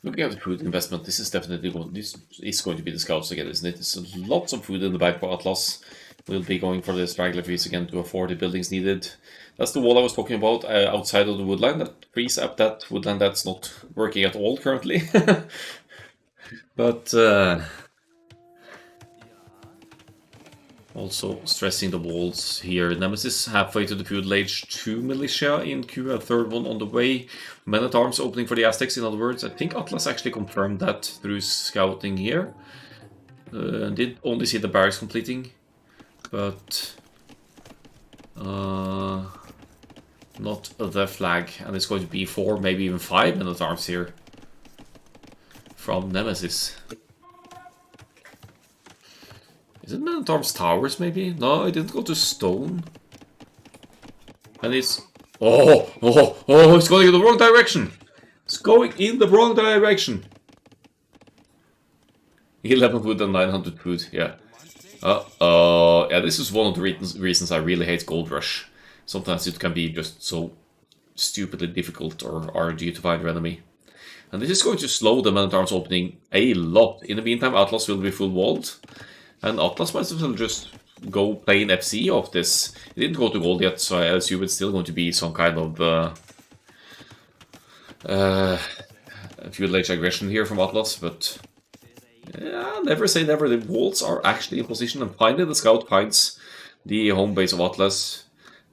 Speaker 1: Looking at the food investment, this is definitely going to be the scouts again, isn't it? There's lots of food in the bag for Atlas. We'll be going for the straggler trees again to afford the buildings needed. That's the wall I was talking about outside of the woodland that frees up that woodland that's not working at all currently. But also stressing the walls here. Nemesis halfway to the feudal age 2 militia in queue, a third one on the way. Men at arms opening for the Aztecs, in other words. I think Atlas actually confirmed that through scouting here. Did only see the barracks completing, but not the flag. And it's going to be 4, maybe even 5 men at arms here from Nemesis. Is it Men at Arms Towers, maybe? No, it didn't go to stone. And it's... Oh, it's going in the wrong direction! It's going in the wrong direction! 11 wood and 900 food, yeah. Yeah, this is one of the reasons I really hate Gold Rush. Sometimes it can be just so stupidly difficult or RNG to find your enemy. And this is going to slow the Men-at-Arms opening a lot. In the meantime, Atlas will be full walled. And Atlas might as well just go plain FC off this. It didn't go to gold yet, so I assume it's still going to be some kind of feudal age aggression here from Atlas, but yeah, never say never. The walls are actually in position, and finally the scout finds the home base of Atlas.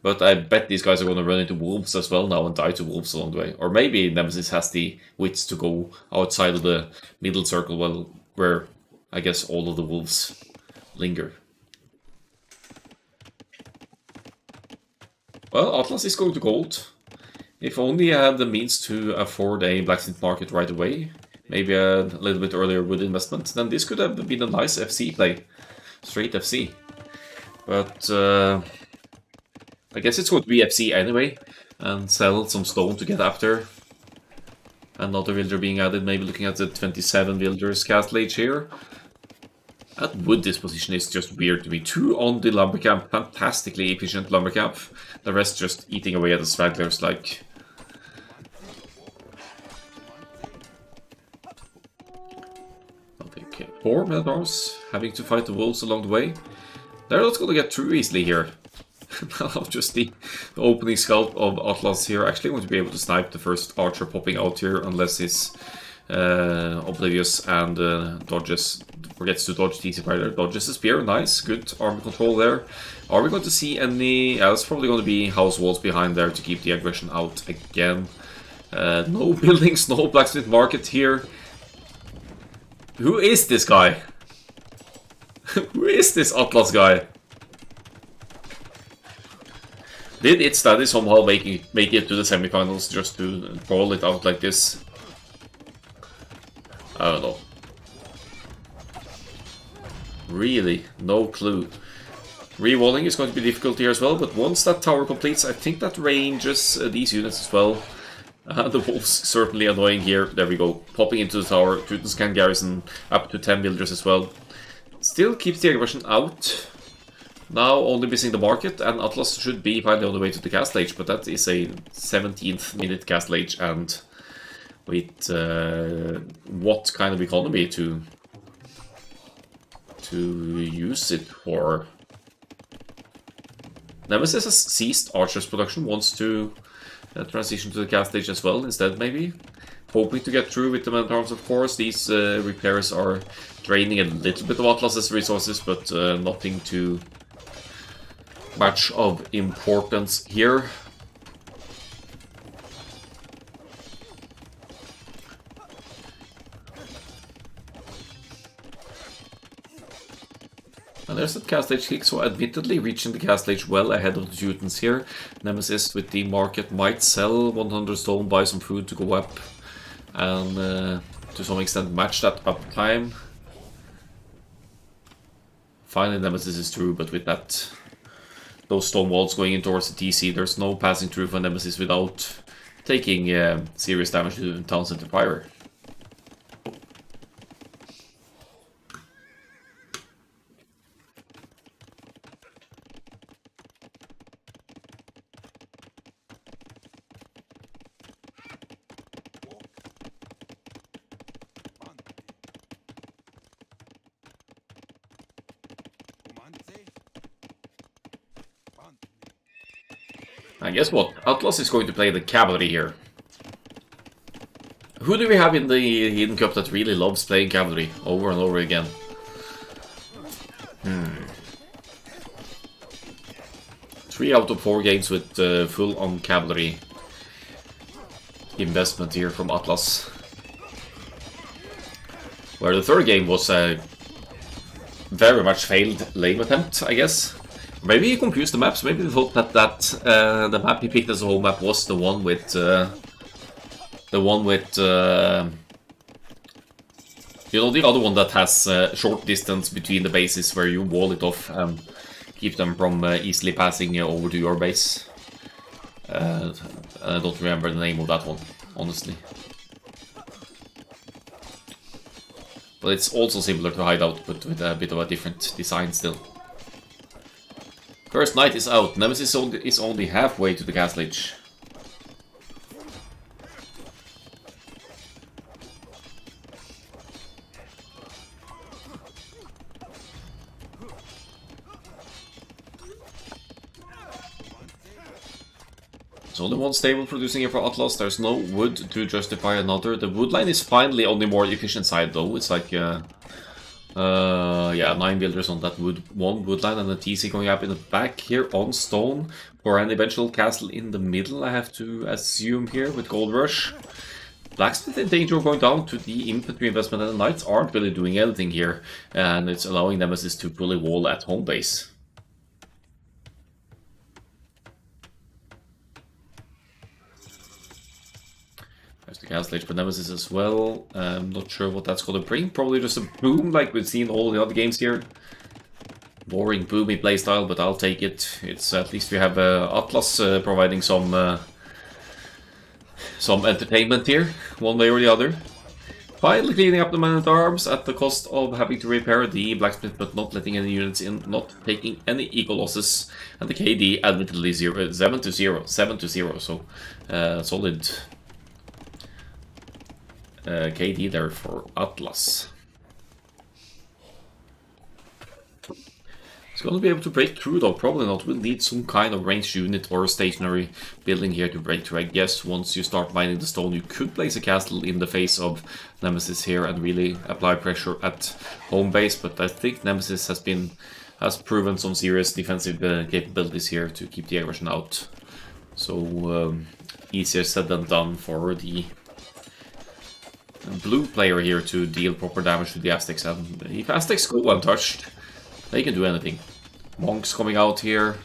Speaker 1: But I bet these guys are going to run into wolves as well now and die to wolves along the way. Or maybe Nemesis has the wits to go outside of the middle circle, well, where I guess all of the wolves linger. Well, Atlas is going to gold. If only I had the means to afford a blacksmith market right away, maybe a little bit earlier wood investment, then this could have been a nice FC play. Straight FC. But I guess it's going to be FC anyway, and sell some stone to get after. Another villager being added, maybe looking at the 27 villagers castle age here. That wood disposition is just weird to me. 2 on the lumber camp, fantastically efficient lumber camp. The rest just eating away at the stragglers like... Okay, 4 men-at-arms having to fight the wolves along the way. They're not going to get through easily here. Now just the opening scout of Atlas here actually going to be able to snipe the first archer popping out here unless he's oblivious and forgets to dodge the easy fighter. Dodges the spear, nice, good army control there. Are we going to see any... Yeah, it's probably going to be house walls behind there to keep the aggression out again. No buildings, no blacksmith market here. Who is this guy? Who is this Atlas guy? Did It Study somehow make it to the semifinals just to roll it out like this? I don't know. Really, no clue. Rewalling is going to be difficult here as well, but once that tower completes, I think that ranges these units as well. The wolves certainly annoying here. There we go. Popping into the tower. Teutons can garrison up to 10 villagers as well. Still keeps the aggression out. Now only missing the market, and Atlas should be finally on the way to the castle age, but that is a 17th minute castle age, and with what kind of economy to use it for? Nemesis has ceased archers production, wants to transition to the castle age as well instead, maybe. Hoping to get through with the men-at-arms, of course. These repairs are draining a little bit of Atlas's resources, but nothing too much of importance here. And there's that castle age kick, so admittedly reaching the castle age well ahead of the Teutons here. Nemesis with the market might sell 100 stone, buy some food to go up, and to some extent match that uptime. Finally Nemesis is through, but with that, those stone walls going in towards the TC, there's no passing through for Nemesis without taking serious damage to Town Center Fire. And guess what? Atlas is going to play the cavalry here. Who do we have in the Hidden Cup that really loves playing cavalry over and over again? 3 out of 4 games with full-on cavalry investment here from Atlas. Where the third game was a very much failed lame attempt, I guess. Maybe he confused the maps. Maybe he thought that the map he picked as a home map was the one with you know, the other one that has short distance between the bases where you wall it off and keep them from easily passing over to your base. I don't remember the name of that one, honestly. But it's also similar to Hideout, but with a bit of a different design still. First Knight is out. Nemesis is only halfway to the Castle Edge. There's only one stable producing here for Atlas. There's no wood to justify another. The wood line is finally on the more efficient side though. It's like yeah, 9 builders on that one wood line and a TC going up in the back here on stone for an eventual castle in the middle, I have to assume here with Gold Rush. Blacksmith in danger of going down to the infantry investment, and the knights aren't really doing anything here, and it's allowing Nemesis to fully wall at home base. There's the Castle Edge for Nemesis as well. I'm not sure what that's going to bring. Probably just a boom like we've seen all the other games here. Boring, boomy playstyle, but I'll take it. It's at least we have Atlas providing some entertainment here, one way or the other. Finally cleaning up the man-at-arms at the cost of having to repair the blacksmith, but not letting any units in, not taking any eco losses. And the KD admittedly 7-0, so solid KD there for Atlas. It's going to be able to break through though, probably not. We'll need some kind of ranged unit or stationary building here to break through. I guess once you start mining the stone, you could place a castle in the face of Nemesis here and really apply pressure at home base, but I think Nemesis has proven some serious defensive capabilities here to keep the aggression out. So easier said than done for the blue player here to deal proper damage to the Aztecs, and if Aztecs go untouched, they can do anything. Monks coming out here.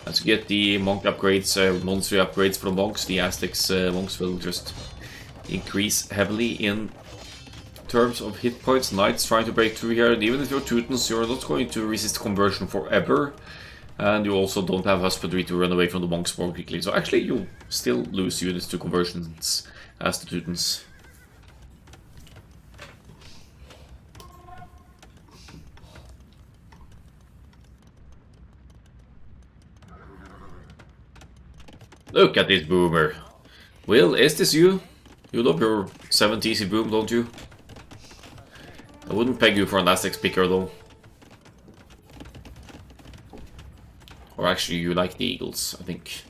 Speaker 1: As you get the monk upgrades, monastery upgrades for the monks, the Aztecs monks will just increase heavily in terms of hit points. Knights trying to break through here, and even if you're Teutons, you're not going to resist conversion forever. And you also don't have husbandry to run away from the monks more quickly. So actually you still lose units to conversions as the Teutons. Look at this boomer. Will, is this you? You love your 7 TC boom, don't you? I wouldn't peg you for an Aztecs picker though. Or actually you like the Eagles, I think.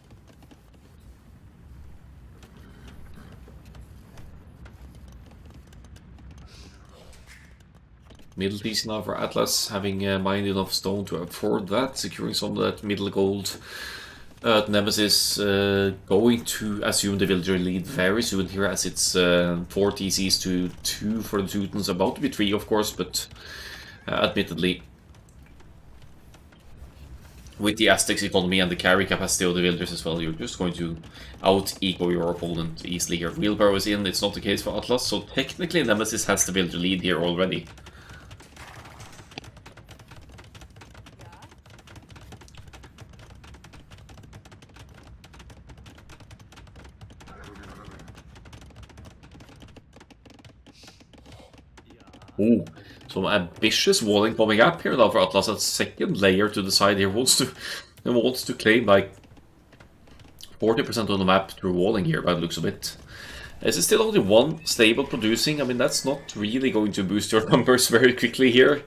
Speaker 1: Middle TC now for Atlas, having mined enough stone to afford that, securing some of that middle gold. Nemesis going to assume the villager lead very soon here, as it's 4 TCs to 2 for the Teutons, about to be 3 of course, but admittedly with the Aztecs economy and the carry capacity of the villagers as well, you're just going to out-eco your opponent easily here. Wheelbarrow is in, it's not the case for Atlas, so technically Nemesis has the villager lead here already. Oh, some ambitious walling coming up here now for Atlas. A second layer to the side here wants to claim like 40% of the map through walling here by the looks of it. This is still only one stable producing. I mean, that's not really going to boost your numbers very quickly here.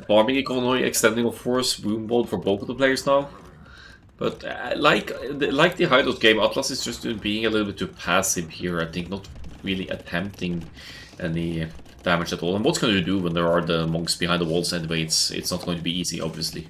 Speaker 1: Farming economy extending, of course, boom mode for both of the players now. But like the Hideout game, Atlas is just being a little bit too passive here, I think, not really attempting any damage at all. And what's going to do when there are the monks behind the walls anyway? It's not going to be easy, obviously.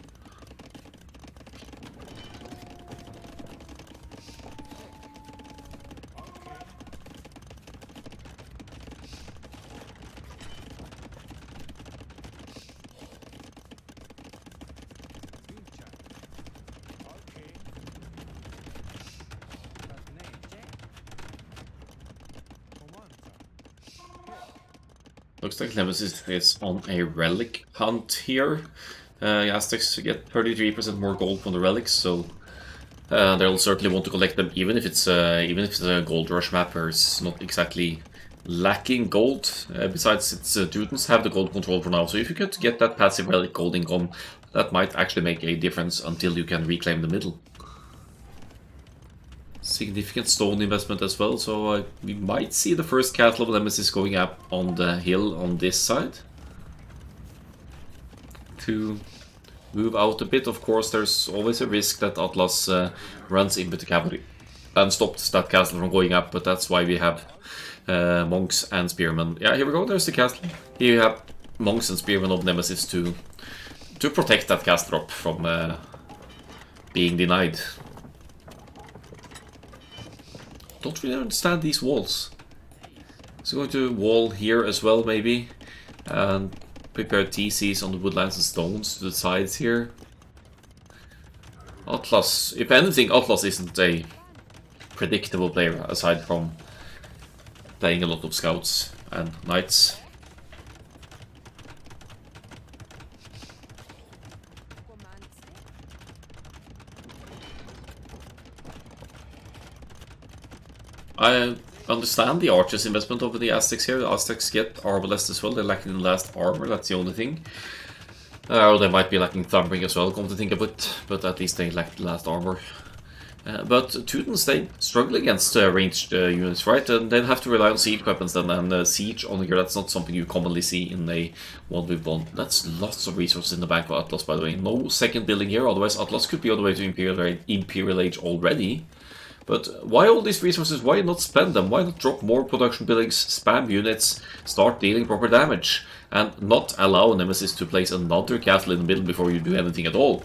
Speaker 1: Looks like Nemesis is on a relic hunt here. Aztecs get 33% more gold from the relics, so they'll certainly want to collect them, even if it's a gold rush map where it's not exactly lacking gold. Besides, its Teutons have the gold control for now, so if you could get that passive relic gold income, that might actually make a difference until you can reclaim the middle. Significant stone investment as well, so we might see the first castle of Nemesis going up on the hill on this side. To move out a bit, of course, there's always a risk that Atlas runs into the cavalry and stops that castle from going up, but that's why we have monks and spearmen. Yeah, here we go, there's the castle. Here you have monks and spearmen of Nemesis to protect that castle drop from being denied. Don't really understand these walls. So going to wall here as well, maybe, and prepare TCs on the woodlands and stones to the sides here. Atlas, if anything, Atlas isn't a predictable player aside from playing a lot of scouts and knights. I understand the archers investment over the Aztecs here. The Aztecs get arbalest as well. They're lacking the last armor, that's the only thing. Or they might be lacking thumbring as well, come to think of it. But at least they lack the last armor. But Teutons, they struggle against ranged units, right? And they'd have to rely on siege weapons then. And siege on here, that's not something you commonly see in a 1v1. That's lots of resources in the bank for Atlas, by the way. No second building here, otherwise Atlas could be on the way to Imperial Age already. But why all these resources? Why not spend them? Why not drop more production buildings, spam units, start dealing proper damage, and not allow Nemesis to place another castle in the middle before you do anything at all?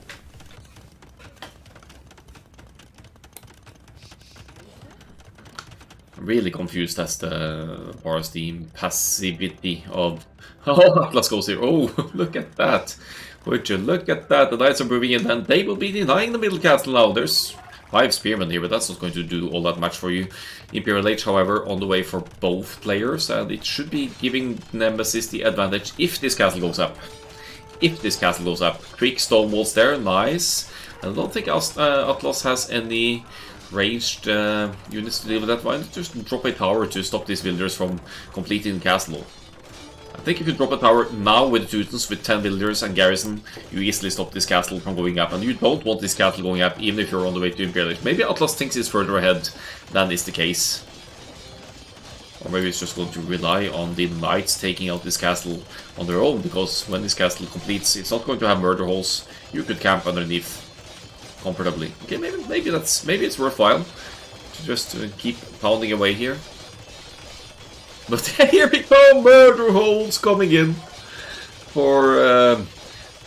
Speaker 1: I'm really confused as far as the passivity of... Oh, Atlas goes here. Oh, look at that. Would you look at that? The knights are moving in and they will be denying the middle castle now. There's 5 spearmen here, but that's not going to do all that much for you. Imperial Age, however, on the way for both players, and it should be giving Nemesis the advantage if this castle goes up. If this castle goes up. Quick stone walls there, nice. I don't think Atlas has any ranged units to deal with that. Why not just drop a tower to stop these villagers from completing the castle? I think if you drop a tower now with the Teutons with 10 villagers and garrison, you easily stop this castle from going up. And you don't want this castle going up even if you're on the way to Imperial Age. Maybe Atlas thinks it's further ahead than is the case. Or maybe it's just going to rely on the knights taking out this castle on their own, because when this castle completes, it's not going to have murder holes. You could camp underneath comfortably. Okay, maybe it's worthwhile to just keep pounding away here. But here we go, murder holes coming in for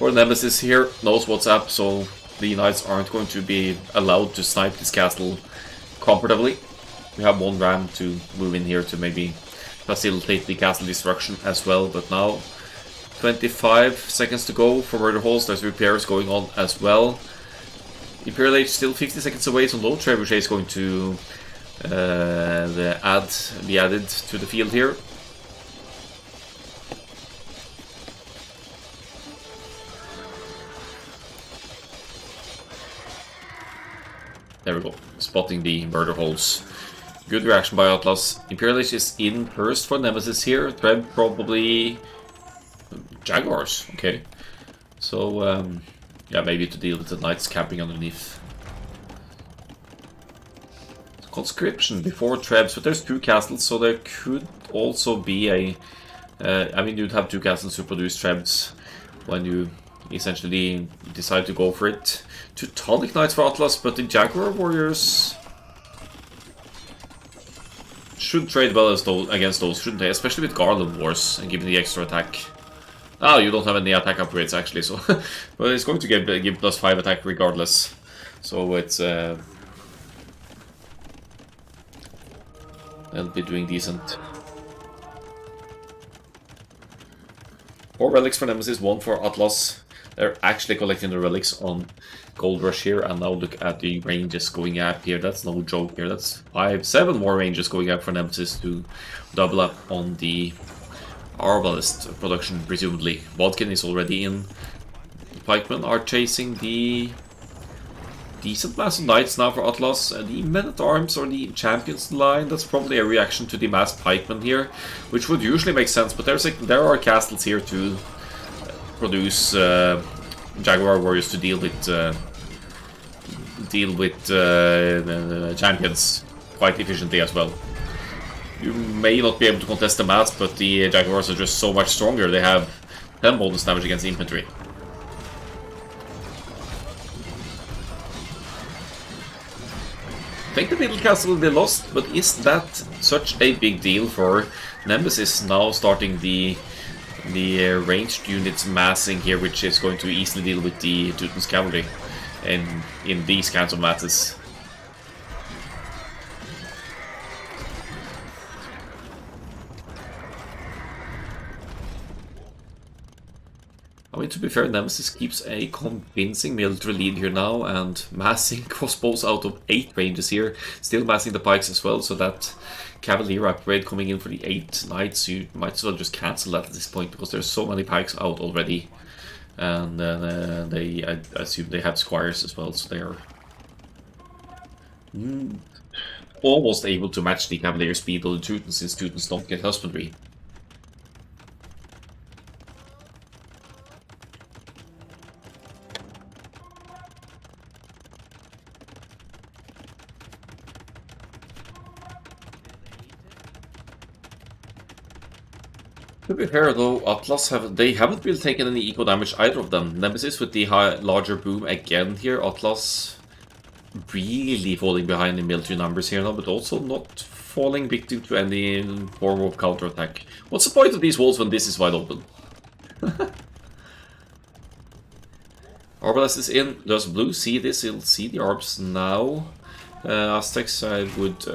Speaker 1: Nemesis here. Knows what's up, so the knights aren't going to be allowed to snipe this castle comfortably. We have one ram to move in here to maybe facilitate the castle destruction as well. But now 25 seconds to go for murder holes. There's repairs going on as well. Imperial Age still 50 seconds away, so no trebuchet is going to be added to the field here. There we go, spotting the murder holes. Good reaction by Atlas. Imperial Age is in first for Nemesis here. Treb probably Jaguars. Okay, so yeah, maybe to deal with the knights camping underneath. Conscription before Trebs, but there's 2 castles, so there could also be a... I mean, you'd have 2 castles to produce Trebs when you essentially decide to go for it. Teutonic Knights for Atlas, but the Jaguar Warriors should trade well against those, shouldn't they? Especially with Garland Wars and giving the extra attack. Oh, you don't have any attack upgrades actually, so but it's going to give +5 attack regardless. So it's they'll be doing decent. 4 relics for Nemesis, 1 for Atlas. They're actually collecting the relics on Gold Rush here, and now look at the ranges going up here. That's no joke here. That's 7 more ranges going up for Nemesis to double up on the Arbalest production, presumably. Vodkin is already in. The Pikemen are chasing the decent mass of Knights now for Atlas. The Men-at-Arms or the Champions line, that's probably a reaction to the mass Pikemen here, which would usually make sense, but there are castles here to produce Jaguar Warriors to deal with champions quite efficiently as well. You may not be able to contest the mats, but the Jaguars are just so much stronger. They have 10 bonus damage against infantry. I think the middle castle will be lost, but is that such a big deal for Nemesis now starting the ranged units massing here, which is going to easily deal with the Teuton's cavalry and in these kinds of matches? I mean, to be fair, Nemesis keeps a convincing military lead here now, and massing crossbows out of 8 ranges here. Still massing the pikes as well, so that Cavalier upgrade coming in for the 8 knights, you might as well just cancel that at this point, because there's so many pikes out already. And I assume they have squires as well, so they are almost able to match the Cavalier speed of the Teutons, since Teutons don't get husbandry. To be fair though, Atlas haven't really taken any eco damage, either of them. Nemesis with the larger boom again here. Atlas really falling behind in military numbers here now, but also not falling victim to any form of counterattack. What's the point of these walls when this is wide open? Arbalest is in. Does Blue see this? He'll see the Arbs now. Aztecs, I would...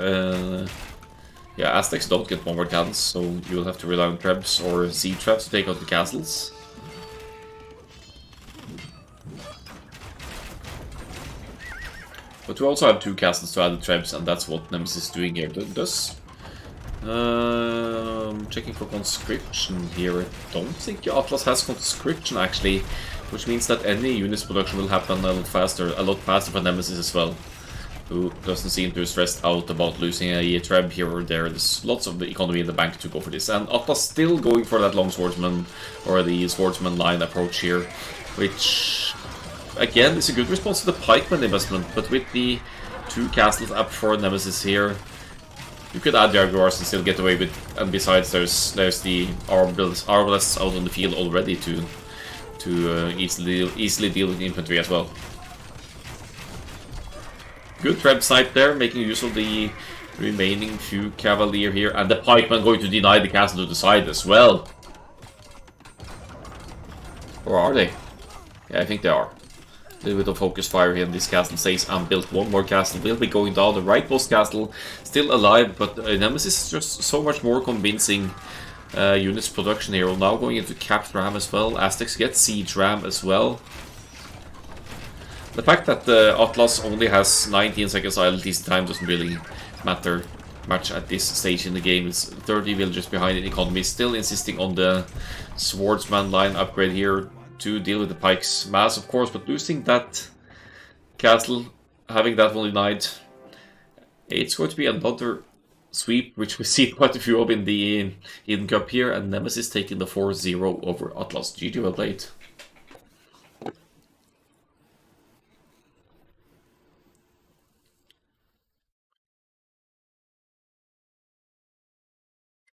Speaker 1: yeah, Aztecs don't get bombard cannons, so you will have to rely on trebs or siege traps to take out the castles. But we also have 2 castles to add the trebs, and that's what Nemesis is doing here. Checking for conscription here. I don't think Atlas has conscription actually, which means that any units production will happen a lot faster for Nemesis as well, who doesn't seem too stressed out about losing a treb here or there. There's lots of economy in the bank to go for this. And Atlas still going for that long swordsman, or the swordsman line approach here, which, again, is a good response to the pikeman investment, but with the 2 castles up for Nemesis here, you could add Jaguars and still get away with, and besides there's the Arbalests out on the field already to easily deal with infantry as well. Good treb snipe there, making use of the remaining few cavalier here, and the pikeman going to deny the castle to the side as well. Or are they? Yeah, I think they are. A little bit of focus fire here, and this castle stays unbuilt. One more castle will be going down. The right post castle still alive, but Nemesis is just so much more convincing units production here. Now going into capped ram as well. Aztecs get siege ram as well. The fact that the Atlas only has 19 seconds idle time doesn't really matter much at this stage in the game. It's 30 villagers behind in economy, still insisting on the swordsman line upgrade here to deal with the pikes mass, of course, but losing that castle, having that one denied, it's going to be another sweep, which we see quite a few of in the Eden Cup here, and Nemesis taking the 4-0 over Atlas. GG, well played.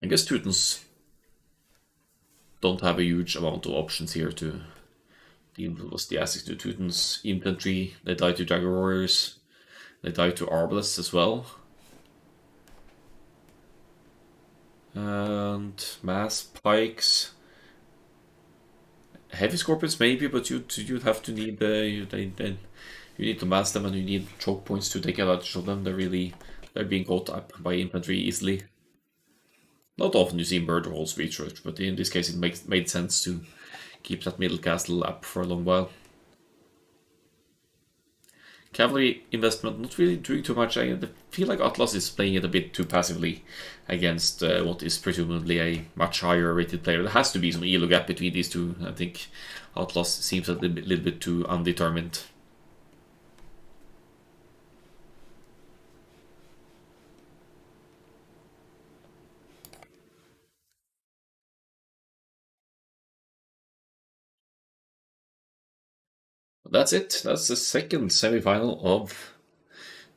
Speaker 1: I guess Teutons don't have a huge amount of options here to was the Essex to Teutons infantry. They died to Dagger Warriors. They died to Arbalists as well. And mass pikes. Heavy scorpions maybe, but you'd have to need you need to mass them, and you need choke points to take advantage of them. They're being caught up by infantry easily. Not often you see murder holes research, but in this case it made sense to keep that middle castle up for a long while. Cavalry investment, not really doing too much. I feel like Atlas is playing it a bit too passively against what is presumably a much higher rated player. There has to be some elo gap between these two. I think Atlas seems a little bit too undetermined. That's it. That's the second semi-final of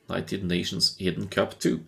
Speaker 1: United Nations Hidden Cup 2.